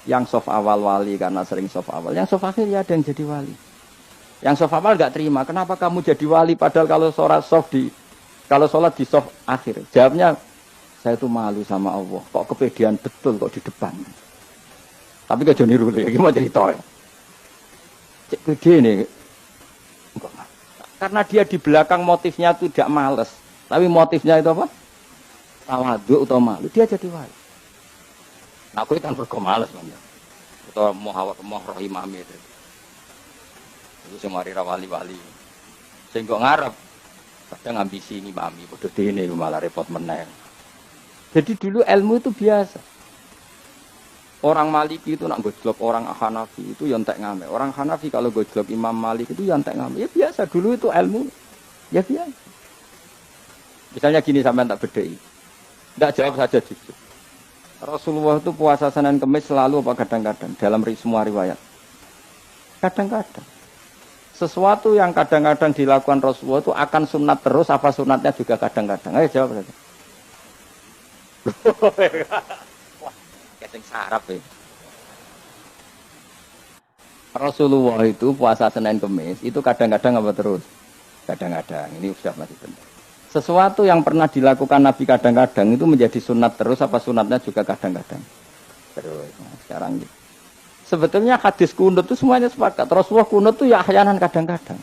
Yang sof awal wali karena sering sof awal. Yang sof akhir ya ada yang jadi wali. Yang sof awal nggak terima. Kenapa kamu jadi wali padahal kalau sholat di sof akhir? Jawabnya saya itu malu sama Allah. Kok kepedean betul kok di depan. Tapi kejauh niru ya. Gimana cerita ya? Cek pede nih. Karena dia di belakang motifnya itu tidak males. Tapi motifnya itu apa? Tawadhu atau malu, dia jadi wali. Nah, aku kan berko males banyak. Atau mau rohimami itu. Itu semua wali-wali. Sehingga ngarep, kadang ambisi ini mami, bodoh ini malah repot meneng. Jadi dulu ilmu itu biasa. Orang Maliki itu nak gojlok orang Hanafi itu yang tak ngame. Orang Hanafi kalau gojlok Imam Malik itu yang tak ngame. Ya biasa, dulu itu ilmu. Ya biasa. Misalnya gini sampai tak bedai. Tidak jawab saja jujur. Rasulullah itu puasa Senin Kemis selalu apa kadang-kadang dalam semua riwayat. Kadang-kadang. Sesuatu yang kadang-kadang dilakukan Rasulullah itu akan sunat terus apa sunatnya juga kadang-kadang. Ayo jawab saja. Wah, keseng sarap ya. Rasulullah itu puasa Senin Kemis itu kadang-kadang apa terus? Kadang-kadang. Ini sudah masih benar. Sesuatu yang pernah dilakukan Nabi kadang-kadang itu menjadi sunat terus apa sunatnya juga kadang-kadang terus. Nah, sekarang gitu. Sebetulnya hadis kunut itu semuanya sepakat. Rasulullah kunut itu ya ahyanan kadang-kadang.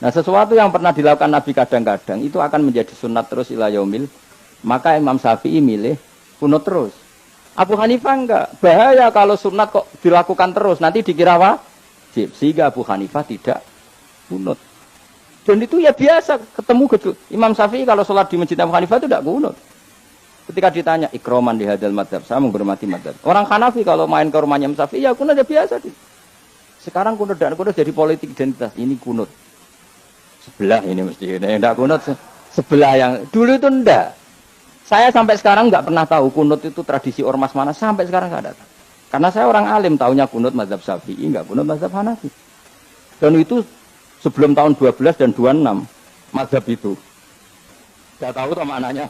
Nah sesuatu yang pernah dilakukan Nabi kadang-kadang itu akan menjadi sunat terus ila yaumil. Maka Imam Syafi'i milih kunut terus. Abu Hanifah enggak. Bahaya kalau sunat kok dilakukan terus. Nanti dikira wajib. Sehingga Abu Hanifah tidak kunut. Dan itu ya biasa ketemu gitu. Imam Syafi'i kalau sholat di masjid Abu Hanifah itu tidak kunut. Ketika ditanya ikroman di hadal madhab, saya menghormati madhab. Orang Hanafi kalau main ke rumahnya Imam Syafi'i ya kunut ya biasa. Sekarang kunut dan kunut jadi politik identitas. Ini kunut. Sebelah ini mesti. Tidak kunut sebelah yang dulu itu enggak. Saya sampai sekarang nggak pernah tahu kunut itu tradisi ormas mana. Sampai sekarang nggak ada. Karena saya orang alim tahunya kunut madhab Syafi'i, nggak kunut madhab Hanafi. Dan itu sebelum tahun 12 dan 26 mazhab itu. Tidak tahu tuh maknanya.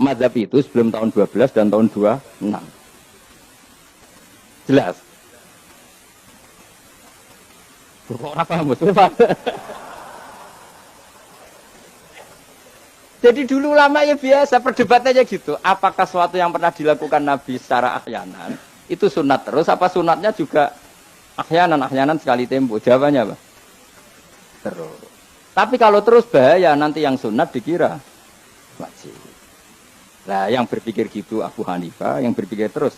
Mazhab itu sebelum tahun 12 dan tahun 26. Jelas. Kok ora paham Pak? Jadi dulu lama ya biasa perdebatannya gitu. Apakah sesuatu yang pernah dilakukan Nabi secara ahyanan itu sunat terus apa sunatnya juga ahyanan sekali tempo. Jawabannya apa? Terus. Tapi kalau terus bahaya nanti yang sunat dikira wajib. Nah, yang berpikir gitu Abu Hanifah, yang berpikir terus.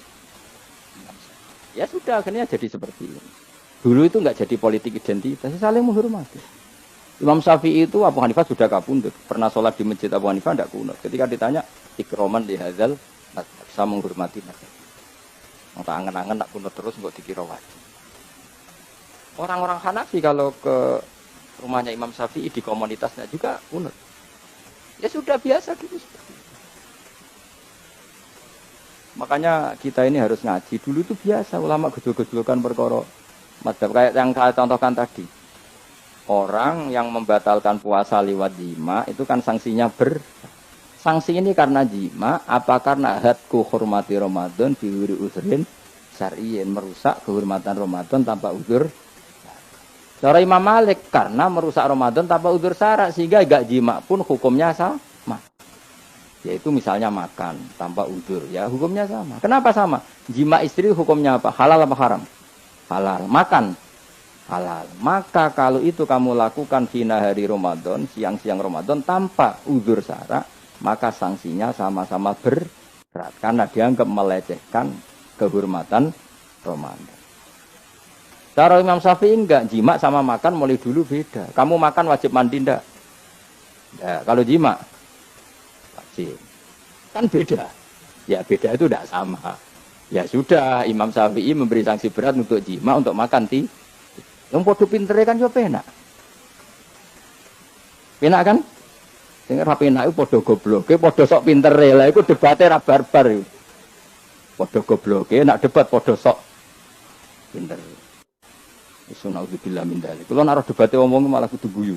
Ya sudah, akhirnya jadi seperti ini. Dulu itu enggak jadi politik identitas, saling menghormati. Imam Syafi'i itu Abu Hanifah sudah kabundut. Pernah sholat di masjid Abu Hanifah enggak kunut. Ketika ditanya ikroman di hadzal, saya menghormati mazhab. Maka angen-angen nak kunut terus enggak dikira wajib. Orang-orang Hanafi kalau ke rumahnya Imam Syafi'i di komunitasnya juga kunut. Ya sudah biasa gitu. Makanya kita ini harus ngaji. Dulu itu biasa ulama gejol-gejolkan perkara mazhab kayak yang saya contohkan tadi. Orang yang membatalkan puasa lewat jima itu kan sanksinya Sanksi ini karena jima, apa karena hadku hormati Ramadan biwiri uzrin syar'iyyin, merusak kehormatan Ramadan tanpa uzur. Cara Imam Malik karena merusak Ramadan tanpa uzur syara sehingga gak jima pun hukumnya sama. Yaitu misalnya makan tanpa uzur, ya hukumnya sama. Kenapa sama? Jima istri hukumnya apa? Halal apa haram? Halal. Makan halal. Maka kalau itu kamu lakukan fina hari Ramadan, siang-siang Ramadan tanpa uzur syara, maka sanksinya sama-sama berat karena dianggap melecehkan kehormatan Ramadan. Cara Imam Syafi'i enggak, jima sama makan mulai dulu beda. Kamu makan wajib mandi enggak? Ya, kalau jima wajib. Kan beda. Ya beda itu enggak sama. Ya sudah, Imam Syafi'i memberi sanksi berat untuk jima, untuk makan yang podo pintere kan yo penak. Penak kan? Sing ora penak iku podo gobloke, podo sok pintere. Lah iku debate ra barbar iku. Podo gobloke, nak debat podo sok pinter. Bismillahirrahmanirrahim min dzalik. Kulo nek debate wong malah kudu guyu.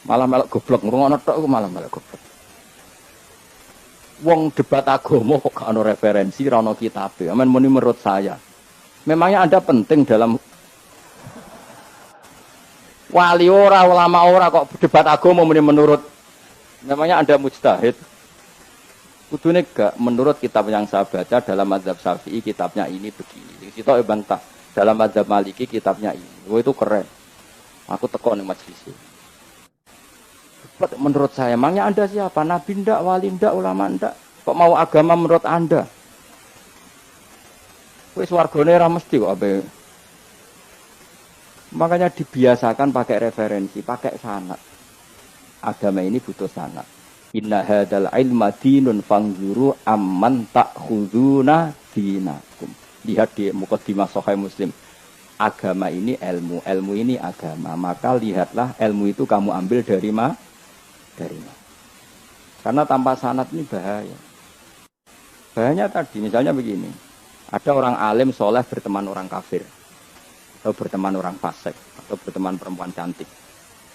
Malah melok goblok, ngrungokno tok iku malah melok goblok. Wong debat agama kok gak ono referensi, ora ono kitabe. Amen muni menurut saya. Memangnya Anda penting dalam wali ora, ulama ora kok debat agama muni menurut. Memangnya Anda mujtahid. Kudune gak menurut kitab yang saya baca dalam mazhab Syafi'i kitabnya ini begini. Sitok bantah. Dalam mazhab Maliki kitabnya ini. Oh itu keren. Aku teko ning majelis. Menurut saya, emangnya Anda siapa? Nabi ndak, wali ndak, ulama ndak? Kok mau agama menurut Anda? Wis wargane ora mesti kok ape. Makanya dibiasakan pakai referensi, pakai sanad. Agama ini butuh sanad. Inna hadzal ilma dinun fanzuru amman ta'khuduna dinakum. Lihat di Muqaddimah Sahih Muslim. Agama ini ilmu, ilmu ini agama. Maka lihatlah ilmu itu kamu ambil dari mana? Karena tanpa sanad ini bahaya. Bahayanya tadi, misalnya begini. Ada orang alim soleh berteman orang kafir. Atau berteman orang fasik. Atau berteman perempuan cantik.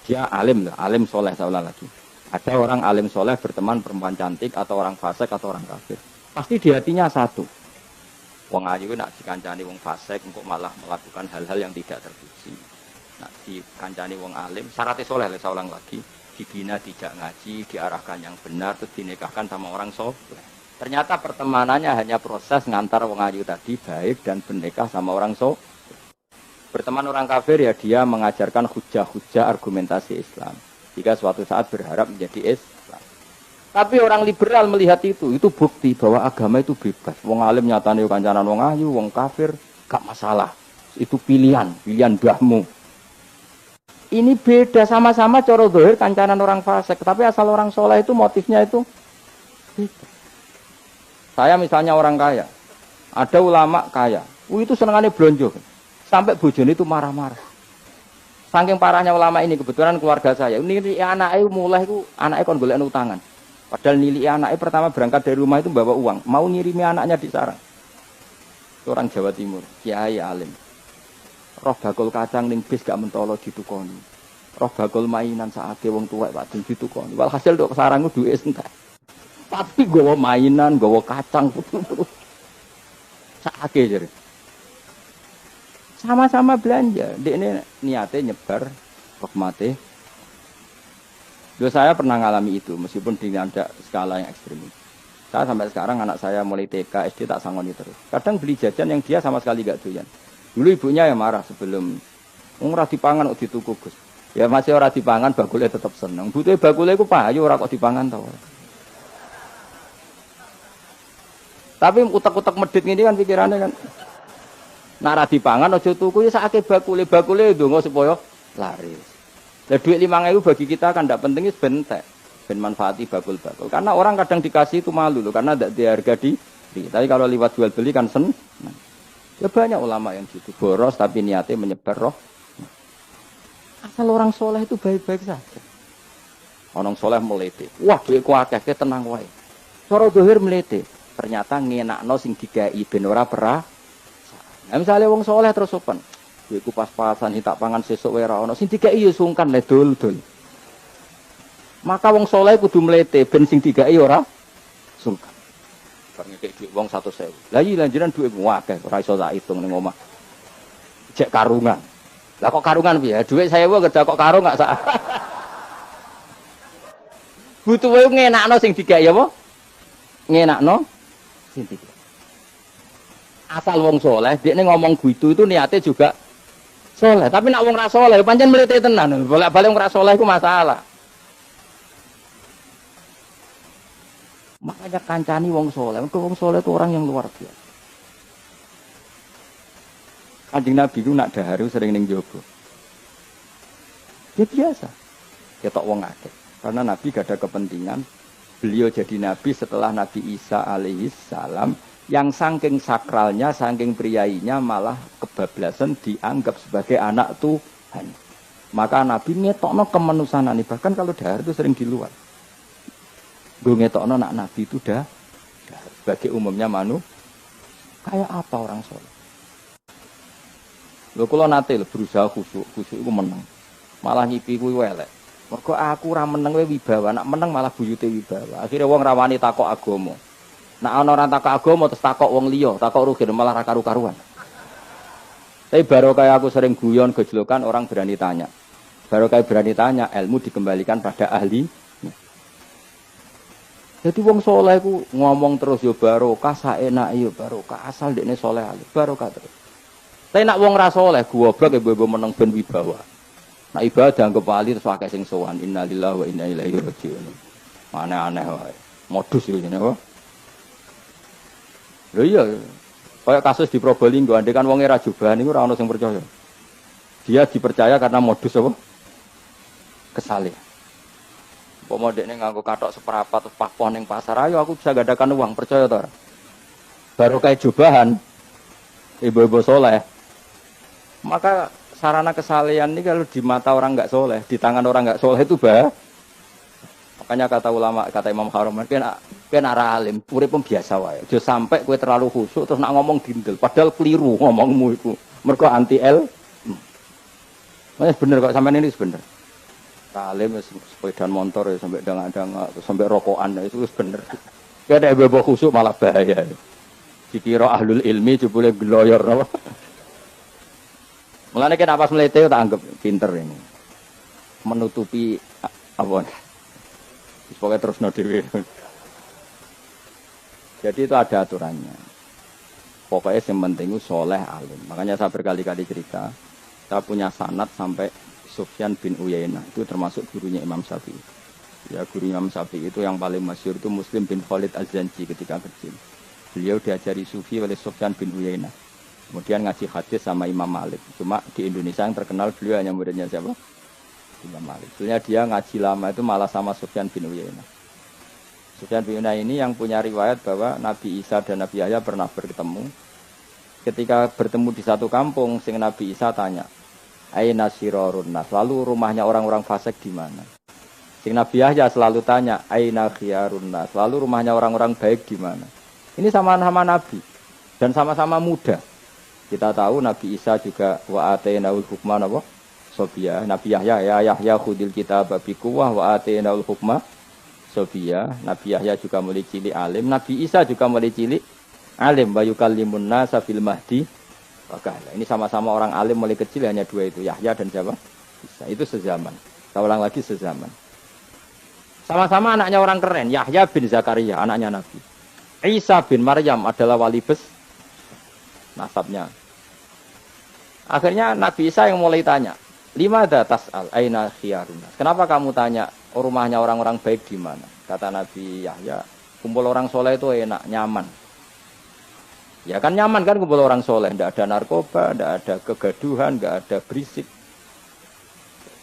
Dia alim, alim soleh, saya ulang lagi. Ada orang alim soleh berteman perempuan cantik. Atau orang fasik, atau orang kafir. Pasti di hatinya satu. Wong ayu nak dikancani wong fasik, engkau malah melakukan hal-hal yang tidak terpuji. Nak dikancani wong alim, syaratnya soleh, saya ulang lagi. Dibina tidak ngaji, diarahkan yang benar, terus dinikahkan sama orang soleh. Ternyata pertemanannya hanya proses ngantar wong ayu tadi baik dan bernikah sama orang soleh. Berteman orang kafir ya dia mengajarkan hujah-hujah argumentasi Islam. Jika suatu saat berharap menjadi Islam. Tapi orang liberal melihat itu bukti bahwa agama itu bebas. Wong alim nyatane kancanan wong ayu, wong kafir gak masalah. Itu pilihan mbahmu. Ini beda, sama-sama cara zahir kancanan orang fasik, tapi asal orang soleh itu motifnya itu beda. Saya misalnya orang kaya, ada ulama kaya, itu senengannya blonjo, sampai bojone itu marah-marah. Saking parahnya ulama ini, kebetulan keluarga saya, ini anaknya mulai itu anaknya kon golek utangan. Padahal nilai anaknya pertama berangkat dari rumah itu bawa uang, mau ngirimi anaknya di sarang. Itu orang Jawa Timur, kiai alim. Roh bakul kacang ning bis gak mentolo ditukoni. Roh bakul mainan saake wong tuwek Pak ditukoni. Walhasil tok sarangku duwe entek. Tapi gowo mainan, gowo kacang terus. Saake jare. Sama-sama belanja. Dekne niate nyebar rahmate. Saya pernah ngalami itu meskipun dengan ada skala yang ekstrim. Saya sampai sekarang anak saya mulai TK, SD tak sangoni terus. Kadang beli jajan yang dia sama sekali gak doyan. Dulu ibunya yang marah sebelum ora dipangan kok dituku Gus. Ya masih ora dipangan bakule tetap seneng. Butuhe bakule iku payu ora kok dipangan to. Tapi utek-utek medhit ngene kan pikirannya kan. Nek ora dipangan aja tuku ya sakake bakule ndonga supaya laris. Lah duit 5.000 bagi kita kan ndak penting wis bentek. Ben manfaati bakul-bakul. Karena orang kadang dikasih itu malu loh karena ndak diharga di. Tapi kalau liwat jual beli kan seneng. Ya banyak ulama yang gitu, boros tapi niatnya menyebar roh. Asal orang soleh itu baik-baik saja. Orang soleh melete, wah duitku akeh, tenang wae. Cara dohir melete, ternyata ngenakno sing dikai ben ora perah. Nah misalnya wong soleh terus sopan, duitku pas-pasan tak pangan sesuk wae ora ono, sing dikai yo sungkan le dul-dul. Maka wong soleh kudu mlete ben sing digawe ora sungkan. Bar ngekek dhuwit wong 100.000. Lah iki lanjuran dhuwit akeh ora iso tak hitung ning omah. Cek karungan. Lah kok karungan piye? Dhuwit 1000 kerja kok karung gak sak. Butuh wae ngenakno sing digawe apa? Ngenakno sing digawe. Asal wong soleh, dia ngomong gitu itu niatnya juga soleh. Tapi nak wong ra soleh, pancen mlete tenan. Bolak-balik wong ra soleh itu masalah. Makanya kancani wong soleh. Wong soleh itu orang yang luar biasa. Kanjeng Nabi itu nak daharu sering ning jogo. Dia biasa. Ketok wong akeh. Karena Nabi gak ada kepentingan beliau jadi Nabi setelah Nabi Isa alaihi salam yang saking sakralnya, saking priainya malah kebablasan dianggap sebagai anak Tuhan. Maka Nabi ngetokno kemanusiaan ini. Bahkan kalau dahar itu sering di luar. Gue ngetokno nak Nabi itu dah sebagai umumnya kayak apa orang soleh. Lho kula nate berusaha khusyuk iku meneng. Malah ngipi kuwi elek. Mergo aku ora meneng wae wibawa, nak meneng malah buyute wibawa. Akhire wong rawani takok agama. Nak ana ora takok agama terus takok wong liya, takok rugi malah ra karu-karuan. Tapi baru kayak aku sering guyon gejlokan orang berani tanya. Baru kayak berani tanya, ilmu dikembalikan pada ahli. Jadi wong soleh ku ngomong terus yo barokah saenak yo barokah asal dekne soleh ali barokah terus. Tapi nak wong ra saleh goblok e mbok meneng ben wibawa. Nak ibadah anggap wali terus akeh sing sowan innalillahi wa inna ilaihi raji'un. Aneh-aneh wae. Modus iki ngene apa? Lho iya. Kayak kasus di Probolinggo andai kan wong e ra jubahan niku ora ono sing percaya. Dia dipercaya karena modus apa? Kesale. Pomo dekne nganggo kathok seprapat terus pakpon ning pasar, ayo aku bisa gadakan uang, percaya to ora? Baru kayak jubahan ibu-ibu soleh. Maka sarana kesalehan ini kalau di mata orang enggak soleh, di tangan orang enggak soleh itu bah. Makanya kata ulama, kata Imam Haram, kena alim, urip pun biasa wae. Aja sampai kowe terlalu khusyuk terus nak ngomong dindel, padahal keliru ngomongmu iku. Mergo anti L. Mas bener kok sampean ini bener. Alim sepeda motor ya sampai dang-dang sampai rokokan itu bener. Kayak ada bebo khusyuk malah bahaya. Dikira ahlul ilmi jebule gloyor napa. Mulane kena pas mlete tak anggap pinter ini. Menutupi apa? Pokoknya terus no dhewe. Jadi itu ada aturannya. Pokoknya yang penting itu soleh alim. Makanya saya berkali-kali cerita, saya punya sanad sampai Sufyan bin Uyainah, itu termasuk gurunya Imam Syafi'i. Ya, guru Imam Syafi'i itu yang paling masyhur itu Muslim bin Khalid Al-Zanji ketika kecil. Beliau diajari sufi oleh Sufyan bin Uyainah. Kemudian ngaji hadis sama Imam Malik. Cuma di Indonesia yang terkenal beliau hanya muridnya siapa? Imam Malik. Sebenarnya dia ngaji lama itu malah sama Sufyan bin Uyainah. Sufyan bin Uyainah ini yang punya riwayat bahwa Nabi Isa dan Nabi Yahya pernah bertemu. Ketika bertemu di satu kampung, sing Nabi Isa tanya, "Aina sirarun nas?" Lalu rumahnya orang-orang fasik di mana? Sing Nabi Yahya selalu tanya, "Aina khiyarun nas?" Lalu rumahnya orang-orang baik di mana? Ini sama-sama Nabi dan sama-sama muda. Kita tahu Nabi Isa juga wa atainaul hukma napa? Sobiya. Nabi Yahya ya Yahya khudil kitab bi quwwah wa atainaul hukma sobiya. Nabi Yahya juga mulai cilik alim, Nabi Isa juga mulai cilik alim wa yukallimun nasa fil mahdi. Wakala. Ini sama-sama orang alim mulai kecil hanya dua itu, Yahya dan siapa? Isa. Itu sezaman. Saya ulang lagi sezaman. Sama-sama anaknya orang keren, Yahya bin Zakaria, anaknya Nabi. Isa bin Maryam adalah wali besar. Nasabnya. Akhirnya Nabi Isa yang mulai tanya, "Limada tas'al aina khiyaruna?" Kenapa kamu tanya rumahnya orang-orang baik di mana? Kata Nabi Yahya, kumpul orang soleh itu enak, nyaman. Ya kan nyaman kan kumpul orang soleh, tidak ada narkoba, tidak ada kegaduhan, tidak ada berisik.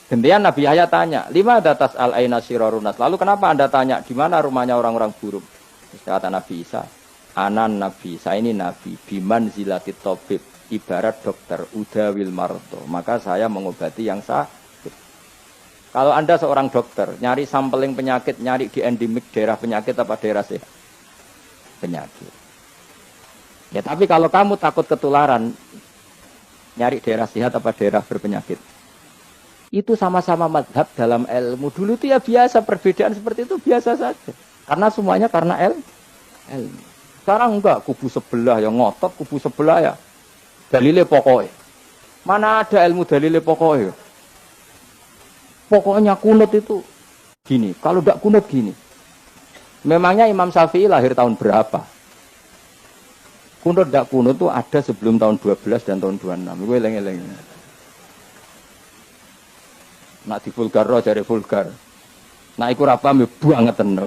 Gantian Nabi Yahya tanya, "Limada tas'al aina siraruna?" Lalu kenapa Anda tanya di mana rumahnya orang-orang buruk? Kata Nabi Isa, "Anan Nabi, saya ini Nabi, biman zilatit tobib, ibarat dokter, udawil marto, maka saya mengobati yang sakit." Kalau Anda seorang dokter, nyari sampling penyakit, nyari di endemik daerah penyakit apa daerah sehat? Penyakit. Ya tapi kalau kamu takut ketularan, nyari daerah sehat apa daerah berpenyakit? Itu sama-sama madhab dalam ilmu. Dulu itu ya biasa, perbedaan seperti itu biasa saja. Karena semuanya karena ilmu. Sekarang enggak, kubu sebelah yang ngotot, kubu sebelah ya dalile pokoknya. Mana ada ilmu dalile pokoknya? Pokoknya kunut itu gini, kalau enggak kunut gini. Memangnya Imam Syafi'i lahir tahun berapa? Kunut enggak kunut itu ada sebelum tahun 12 dan tahun 26. Gue eleng-eleng. Nak di vulgar roh jare vulgar. Nak iku ra paham banget tenan.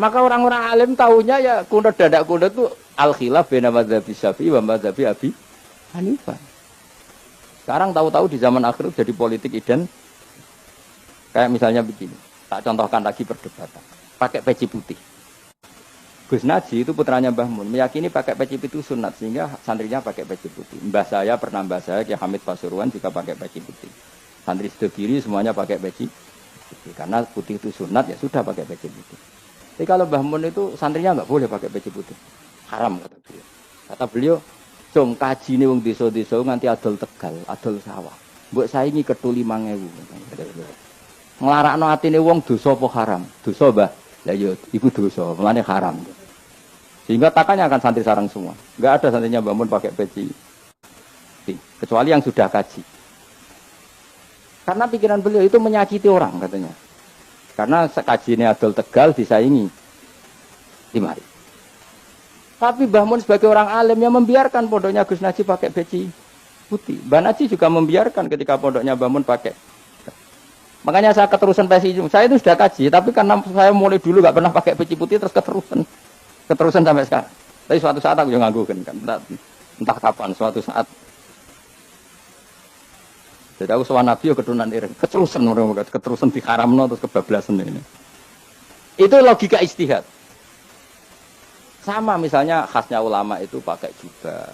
Maka orang-orang alim tahunya ya kunut dadak kunut itu al-khilaf baina madzhab Syafi'i wa madzhab Abi Hanifah. Sekarang tahu-tahu di zaman akhir jadi politik idan. Kayak misalnya begini. Tak contohkan lagi perdebatan. Pakai peci putih. Gus Naji itu putranya Mbah Mun meyakini pakai peci putih itu sunat sehingga santrinya pakai peci putih. Mbah saya Ki Hamid Pasuruan juga pakai peci putih. Santri Sedogiri semuanya pakai peci putih karena putih itu sunat ya sudah pakai peci putih. Tapi kalau Mbah Mun itu santrinya enggak boleh pakai peci putih. Haram kata beliau. Kata beliau, "Cung kajine wong desa-desa nganti adol Tegal, adol sawah. Mbok saingi ketu 5.000." Nglarakno atine wong dosa apa haram? Dosa, Mbah. Lah ya iku dosa, mulane haram. Sehingga takannya akan santri sarang semua. Enggak ada santrinya Mbah Mun pakai peci. Kecuali yang sudah kaji. Karena pikiran beliau itu menyakiti orang katanya. Karena kajinya adol Tegal disaingi 5.000. Tapi Mbah Mun sebagai orang alim yang membiarkan pondoknya Gus Naji pakai peci putih. Mbah Naji juga membiarkan ketika pondoknya Mbah Mun pakai. Makanya saya keterusan peci. Saya itu sudah kaji, tapi karena saya mulai dulu nggak pernah pakai peci putih terus keterusan sampai sekarang. Tapi suatu saat aku juga nganggukan kan, entah kapan suatu saat. Jadi aku soal Nabi keturunan ireng, keterusan di haramno terus kebablasan ini. Itu logika ijtihad. Sama misalnya khasnya ulama itu pakai jubah,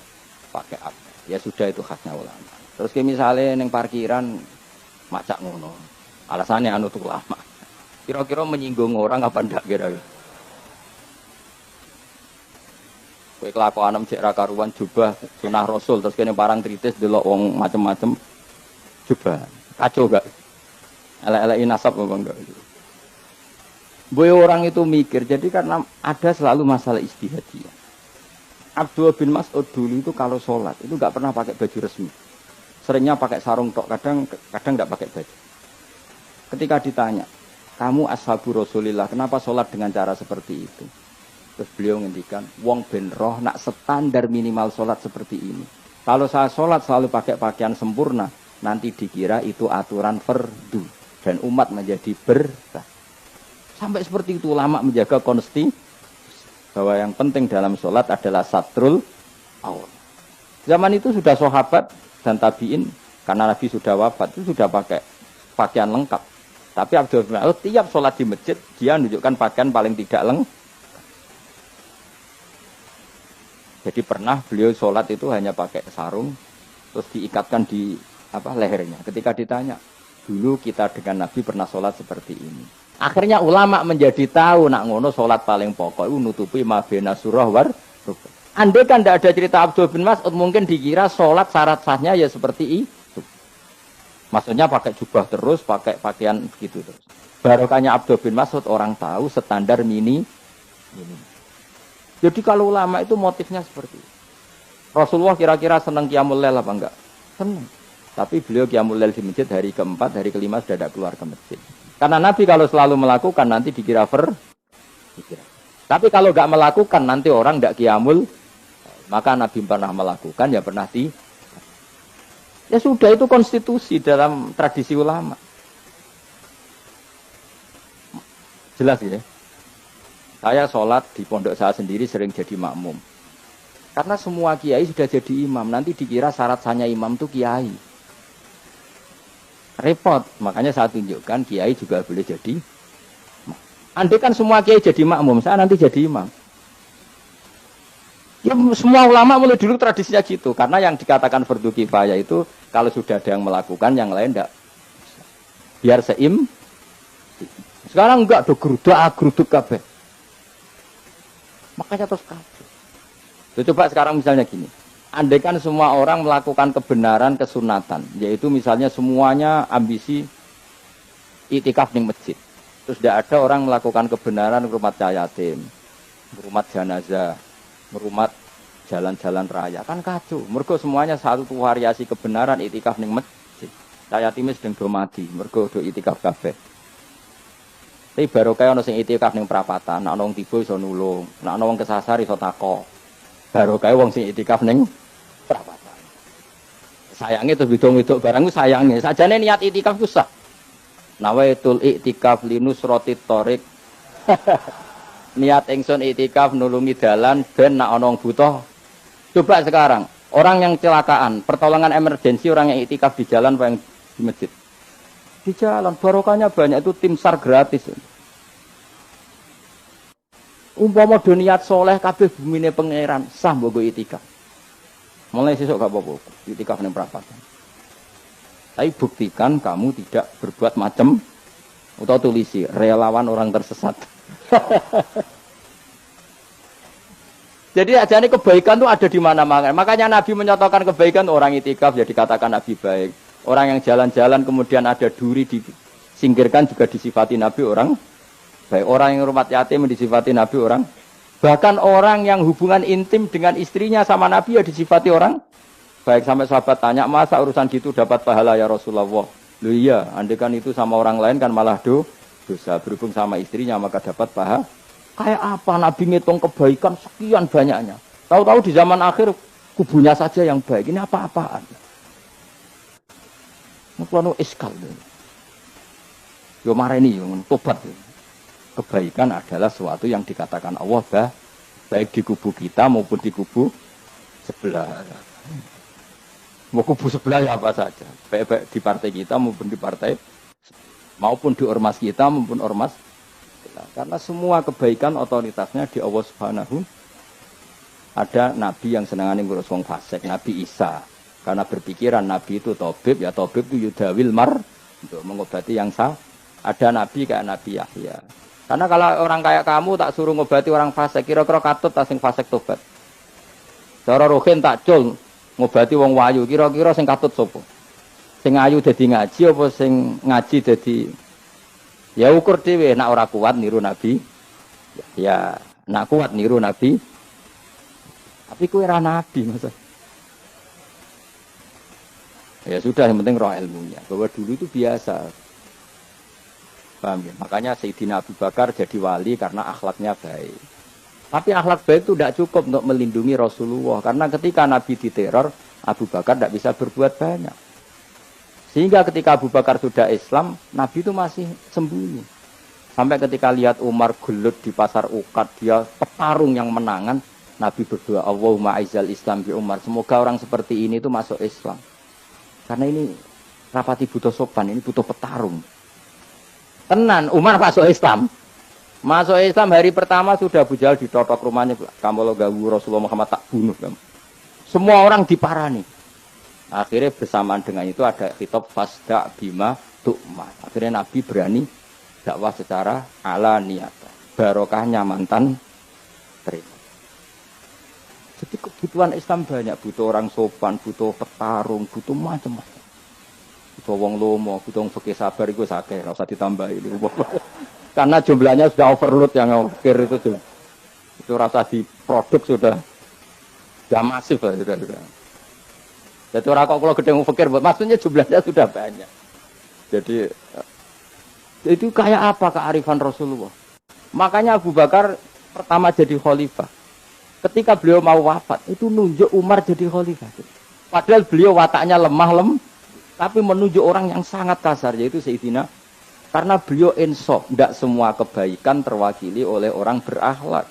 pakai apa? Ya sudah itu khasnya ulama. Terus kayak misalnya neng parkiran macak ngono, alasannya anut ulama. Kira-kira menyinggung orang apa ndak kira-kira? Kowe kelakuan cek ra karuan jubah sunah Rasul terus kene parang tritis delok wong macem-macem jubah. Kacau gak? Elek-eleki nasab apa enggak? Boy orang itu mikir, jadi karena ada selalu masalah ijtihadiyah. Abdullah bin Mas'ud dulu itu kalau sholat itu nggak pernah pakai baju resmi. Seringnya pakai sarung tok, kadang nggak pakai baju. Ketika ditanya, kamu ashabu Rasulillah, kenapa sholat dengan cara seperti itu? Terus beliau ngendikan, wong ben roh nak standar minimal sholat seperti ini. Kalau saya sholat selalu pakai pakaian sempurna, nanti dikira itu aturan fardu dan umat menjadi berkah. Sampai seperti itu ulama menjaga konstitusi bahwa yang penting dalam sholat adalah satrul aurat. Zaman itu sudah sahabat dan tabiin karena Nabi sudah wafat itu sudah pakai pakaian lengkap. Tapi Abdul bin Mas'ud tiap sholat di masjid dia menunjukkan pakaian paling tidak lengkap. Jadi pernah beliau sholat itu hanya pakai sarung terus diikatkan di lehernya. Ketika ditanya, dulu kita dengan Nabi pernah sholat seperti ini. Akhirnya ulama menjadi tahu nak ngono sholat paling pokok itu nutupi mabena surah war. Andai kan tidak ada cerita Abdul bin Mas'ud mungkin dikira sholat syarat sahnya ya seperti itu. Maksudnya pakai jubah terus, pakai pakaian begitu terus. Barokahnya Abdul bin Mas'ud orang tahu standar mini. Jadi kalau ulama itu motifnya seperti itu. Rasulullah kira-kira senang qiyamul lail apa enggak? Senang. Tapi beliau qiyamul lail di masjid hari keempat, hari kelima sudah tidak keluar ke masjid. Karena Nabi kalau selalu melakukan nanti dikira Tapi kalau enggak melakukan nanti orang enggak qiyamul. Maka Nabi pernah melakukan ya pernah Ya sudah itu konstitusi dalam tradisi ulama. Jelas ya. Saya sholat di pondok saya sendiri sering jadi makmum. Karena semua kiai sudah jadi imam. Nanti dikira syarat sahnya imam itu kiai. Repot. Makanya saya tunjukkan kiai juga boleh jadi. Andai kan semua kiai jadi makmum, saya nanti jadi imam. Ya semua ulama mulai dulu tradisinya gitu. Karena yang dikatakan fardu kifayah itu kalau sudah ada yang melakukan, yang lain enggak. Biar Sekarang enggak do geruduk kabeh. Makanya terus kacau. Coba sekarang misalnya gini. Andaikan semua orang melakukan kebenaran kesunatan, yaitu misalnya semuanya ambisi itikaf di masjid. Terus tidak ada orang melakukan kebenaran merumat yatim, merumat jenazah, merumat jalan-jalan raya. Kan kacau. Mergo semuanya satu variasi kebenaran itikaf di masjid. Yatim sedang do mati, mergo do itikaf kabeh. Tapi baru kaya ono sing itikaf ning perapatan, nek ono wong tiba iso nulung, nek ono wong kesasar iso takok. Baru kaya wong sing itikaf ning perapatan. Sayangnya itu bidung-bidung barangku sayangnya. Sajane niat itikaf ku sah. Nawaitul iktikaf linus roti torik. Niat ingsun iktikaf nulungi dalan ben nak ana wong butuh. Coba sekarang, orang yang kecelakaan, pertolongan emergensi orang yang iktikaf di jalan apa yang di masjid? Di jalan, barokahnya banyak, itu tim SAR gratis. Umpama do niat soleh kabeh bumine pangeran, sah mbok iktikaf. Mulai sesuk gak apa-apa, iktikaf ning perapatan. Tapi buktikan kamu tidak berbuat macam atau tulisi relawan orang tersesat. Jadi aja ini kebaikan itu ada di mana-mana. Makanya Nabi menyatakan kebaikan orang itikaf ya dikatakan Nabi baik. Orang yang jalan-jalan kemudian ada duri disingkirkan juga disifati Nabi orang baik. Orang yang rumah yatim disifati Nabi orang. Bahkan orang yang hubungan intim dengan istrinya sama Nabi ya disifati orang baik. Sampai sahabat tanya, masa urusan gitu dapat pahala ya Rasulullah? Loh iya, andekan itu sama orang lain kan malah dosa. Berhubung sama istrinya maka dapat pahala. Kayak apa Nabi ngitung kebaikan sekian banyaknya. Tahu-tahu di zaman akhir kubunya saja yang baik. Ini apa-apaan? Nuklanu iskal. Yo mareni yo tobat. Kebaikan adalah sesuatu yang dikatakan Allah baik di kubu kita maupun di kubu sebelah. Mau kubu sebelah ya apa saja. Baik di partai kita maupun di partai maupun di ormas kita maupun ormas. Karena semua kebaikan otoritasnya di Allah Subhanahu. Ada nabi yang senangane ngurus wong fasik, Nabi Isa. Karena berpikiran nabi itu tabib, ya tabib itu yudawil mar untuk mengobati yang sah. Ada nabi kayak Nabi Yahya. Karena kalau orang kayak kamu tak suruh ngobati orang fasik, kira-kira katut tak sing fasik tobat. Cara rohin tak cul ngobati wong wayu, kira-kira sing katut sapa? Sing ayu dadi ngaji apa sing ngaji dadi ya ukur dhewe, nak ora kuat niru Nabi. Ya, nak kuat niru Nabi. Tapi kowe ora nabi, Mas. Ya sudah, yang penting roh ilmunya. Bahwa dulu itu biasa. Paham ya? Makanya Sayyidina Abu Bakar jadi wali karena akhlaknya baik. Tapi akhlak baik itu tidak cukup untuk melindungi Rasulullah. Karena ketika Nabi diteror, Abu Bakar tidak bisa berbuat banyak. Sehingga ketika Abu Bakar sudah Islam, Nabi itu masih sembunyi. Sampai ketika lihat Umar gelut di pasar Uqad, dia petarung yang menangan, Nabi berdoa, Allahumma aizal Islam bi Umar. Semoga orang seperti ini itu masuk Islam. Karena ini rapati butuh sopan, ini butuh petarung. Tenan, Umar masuk Islam. Masuk Islam hari pertama sudah Abu Jahal ditotok rumahnya. Kamu lo gawu Rasulullah Muhammad tak bunuh kamu. Semua orang diparani. Akhirnya bersamaan dengan itu ada khitab fasda bima tu'ma. Akhirnya Nabi berani dakwah secara alaniyah. Barokahnya mantan terima. Jadi kebutuhan Islam banyak. Butuh orang sopan, butuh petarung, butuh macam-macam. Butuh wong lomo, butuh wong fakih sabar itu sakit, enggak usah ditambahin. Karena jumlahnya sudah overload yang fakir itu. Itu rasa di produk sudah masif lah sudah. Jadi orang kok kalau gede wong fakir, maksudnya jumlahnya sudah banyak. Jadi itu kayak apa kearifan Rasulullah? Makanya Abu Bakar pertama jadi khalifah. Ketika beliau mau wafat, itu nunjuk Umar jadi khalifah. Padahal beliau wataknya lemah tapi menunjuk orang yang sangat kasar, yaitu Sayyidina. Karena beliau insaf, tidak semua kebaikan terwakili oleh orang berakhlak.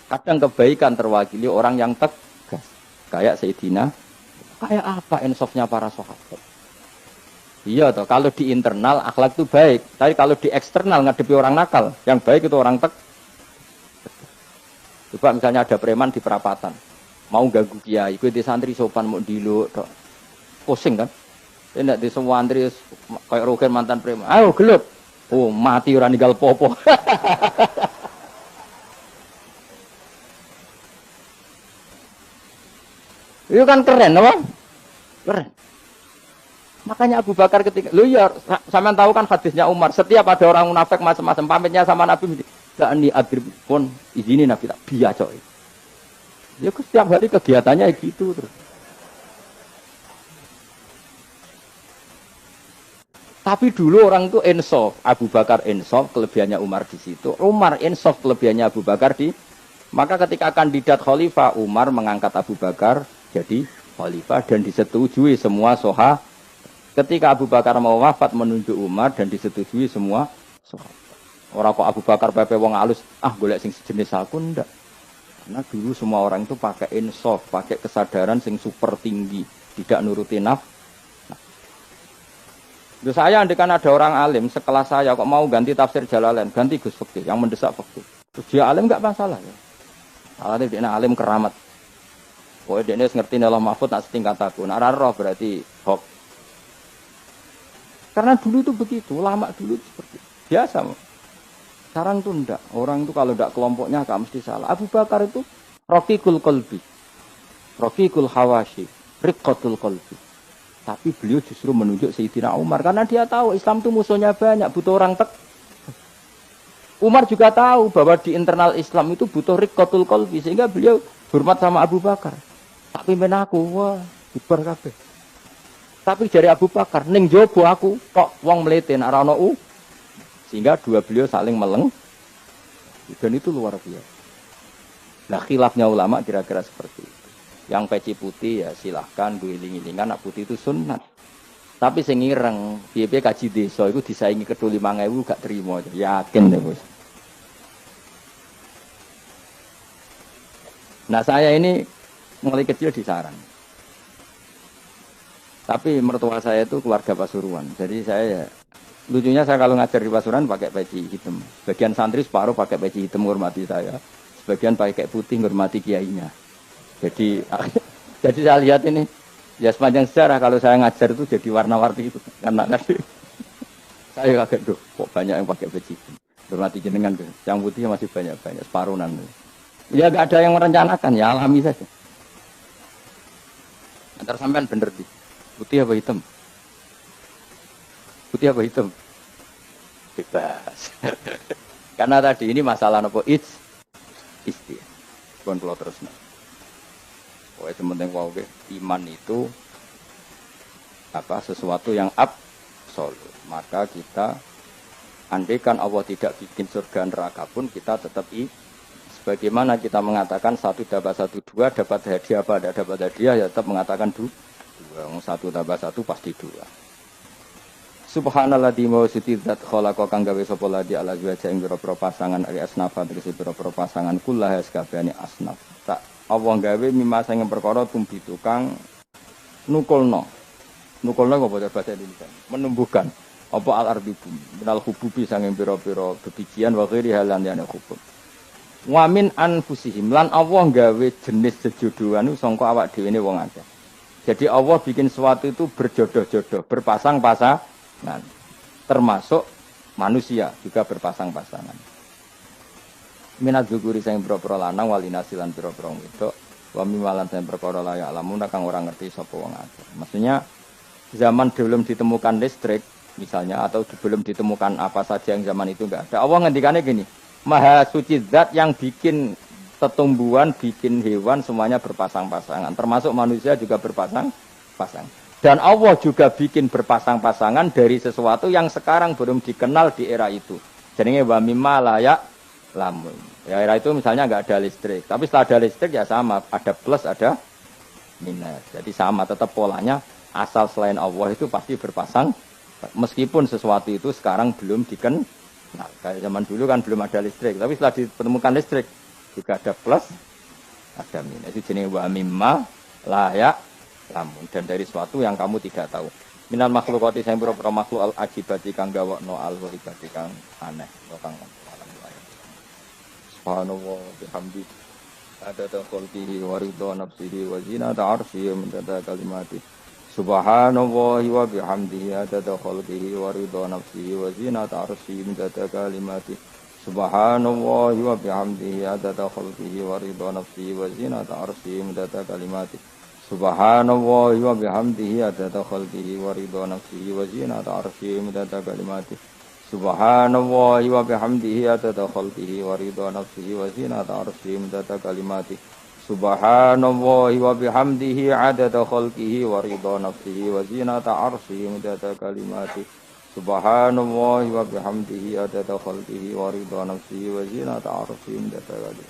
Kadang kebaikan terwakili orang yang tegas. Kayak Sayyidina. Kayak apa insafnya para sahabat? Iya toh, kalau di internal akhlak itu baik. Tapi kalau di eksternal ngadepi orang nakal, yang baik itu orang tegas. Coba misalnya ada preman di perapatan, mau ganggu kiai, gue di santri sopan mau diluk, pusing kan? Tidak di semua santri kayak Rogen mantan preman, ayo gelut, oh mati orang ninggal popo. Itu kan keren, apa? Keren. Makanya Abu Bakar ketika, lu ya, sampean tahu kan hadisnya Umar, setiap ada orang munafik macam-macam pamitnya sama Nabi, gak nih adrib pun izinin Nabi tak biar coy. Ya setiap hari kegiatannya gitu terus. Tapi dulu orang itu insaf, Abu Bakar insaf, kelebihannya Umar di situ. Umar insaf, kelebihannya Abu Bakar di. Maka ketika kandidat khalifah, Umar mengangkat Abu Bakar jadi khalifah dan disetujui semua sahabat. Ketika Abu Bakar mau wafat menunjuk Umar dan disetujui semua sahabat. Orang kok Abu Bakar pepe wong alus, golek sing sejenis aku ndak. Karena dulu semua orang itu pakai insaf, pakai kesadaran sing super tinggi, tidak nuruti nafsu. Terus saya andekan ada orang alim sekelas saya kok mau ganti tafsir Jalalain, ganti Gus Fikih yang mendesak Fikih. Terus dia alim enggak masalah ya. Alane dia alim keramat. Pokoknya dia ngerti Allah Mahfud nak setingkat aku. Nak roh berarti hoax. Karena dulu itu begitu, ulama dulu itu seperti itu. Biasa. Sekarang itu enggak. Orang itu kalau enggak kelompoknya enggak mesti salah. Abu Bakar itu raqiqul qalbi. Raqiqul hawashi, riqqatul qalbi. Tapi beliau justru menunjuk Sayyidina Umar karena dia tahu Islam itu musuhnya banyak, butuh orang Umar juga tahu bahwa di internal Islam itu butuh riqqatul qalbi sehingga beliau hormat sama Abu Bakar. Tak pimpin aku, wah, bubar kabeh. Tapi dari Abu Bakar, ning jobo aku, kok wong mlete nek ora ono sehingga dua beliau saling meleng. Dan itu luar biasa. Nah, khilafnya ulama kira-kira seperti itu. Yang peci putih ya silahkan guling-gilingan, nak putih itu sunat. Tapi sing ireng, piye-piye kaji desa iku disaingi kedu 5.000 gak terima. Yakin deh, Bos. Nah, saya ini mulai kecil di sarang. Tapi mertua saya itu keluarga Pasuruan. Jadi saya lucunya saya kalau ngajar di Pasuruan pakai peci hitam. Sebagian santri separuh pakai peci hitam menghormati saya. Sebagian pakai putih menghormati kiainya. Jadi saya lihat ini ya sepanjang sejarah kalau saya ngajar itu jadi warna-warni itu. Karena tadi saya kaget tuh kok banyak yang pakai peci hitam. Hormati jenengan tuh. Yang putih masih banyak separuhan. Ya gak ada yang merencanakan, ya alami saja. Antar sampean bener di. Putih apa hitam? Putih apa hitam? Bebas. Karena tadi ini masalah nopo isti. Pun pulau terus. Pokoknya sementing wow, iman itu sesuatu yang absolut. Maka kita andaikan Allah tidak bikin surga neraka pun kita tetap sebagaimana kita mengatakan 1 tambah 1 2 dapat hadiah apa tidak dapat hadiah ya tetap mengatakan 2. 1 tambah 1 pasti 2. Subhanallah di mawsiti zat khalaqa kang gawe sapa ladi ala wajah ing pira-pira pasangan ari asnafa tegese pira-pira pasangan kullah sakabehane asnaf. Tak Allah gawe mimma sing perkara tumbi tukang nukulno. Nukulno apa bahasa Indonesia? Menumbuhkan apa al-ardi bumi. Minal hububi sanging pira-pira bebijian wa ghairi halan yana hubub. Wa min anfusihim lan Allah gawe jenis sejodohan sangka awak dhewe ne wong akeh. Jadi Allah bikin sesuatu itu berjodoh-jodoh, berpasang-pasangan. Termasuk manusia juga berpasang-pasangan. Minat dzukuri sing pira-pira lanang walinasi lan pira-pira wedok, wa mimalan sing perkara layak lamun kang ora ngerti sapa wong akeh. Maksudnya zaman belum ditemukan listrik misalnya atau belum ditemukan apa saja yang zaman itu enggak ada. Allah ngendikannya gini, Maha suci zat yang bikin tumbuhan, bikin hewan semuanya berpasang-pasangan. Termasuk manusia juga berpasang-pasangan. Dan Allah juga bikin berpasang-pasangan dari sesuatu yang sekarang belum dikenal di era itu. Jadinya wa mimma layak lamun. Ya era itu misalnya nggak ada listrik. Tapi setelah ada listrik ya sama. Ada plus, ada minus. Jadi sama, tetap polanya. Asal selain Allah itu pasti berpasang. Meskipun sesuatu itu sekarang belum dikenal. Nah, kayak zaman dulu kan belum ada listrik. Tapi setelah ditemukan listrik. Juga ada plus, ada minus. Itu jenis wa mimma layak lamun. Dan dari sesuatu yang kamu tidak tahu. Minal makhlukati sayang pura-pura makhluk al-ajibati kang gawakno al-wahibati kang aneh. Kang subhanallah bihamdi adada khalqihi wa ridha nafsihi wa zinata arsyihi wa midada kalimati. Subhanallah wa bihamdihi adada khalqihi wa ridha nafsihi wa zinata arsyihi wa midada kalimati. Subhanallah wa bihamdihi adada khalqihi wa ridha nafsihi wa zinata arsyihi wa midada kalimati. Subhanallah wa bihamdihi adada khalqihi wa ridha nafsihi wa zinata arsyihi midada kalimati. Subhanallah wa bihamdihi adada khalqihi wa ridha nafsihi wa zinata arsyihi midada kalimati. Subhanallah wa bihamdihi adada khalqihi wa ridha nafsihi wa zinata arsyihi midada kalimati. Subhanallah wa bihamdihi adada khalqihi wa ridha nafsihi wa zinata arsyihi midada kalimati.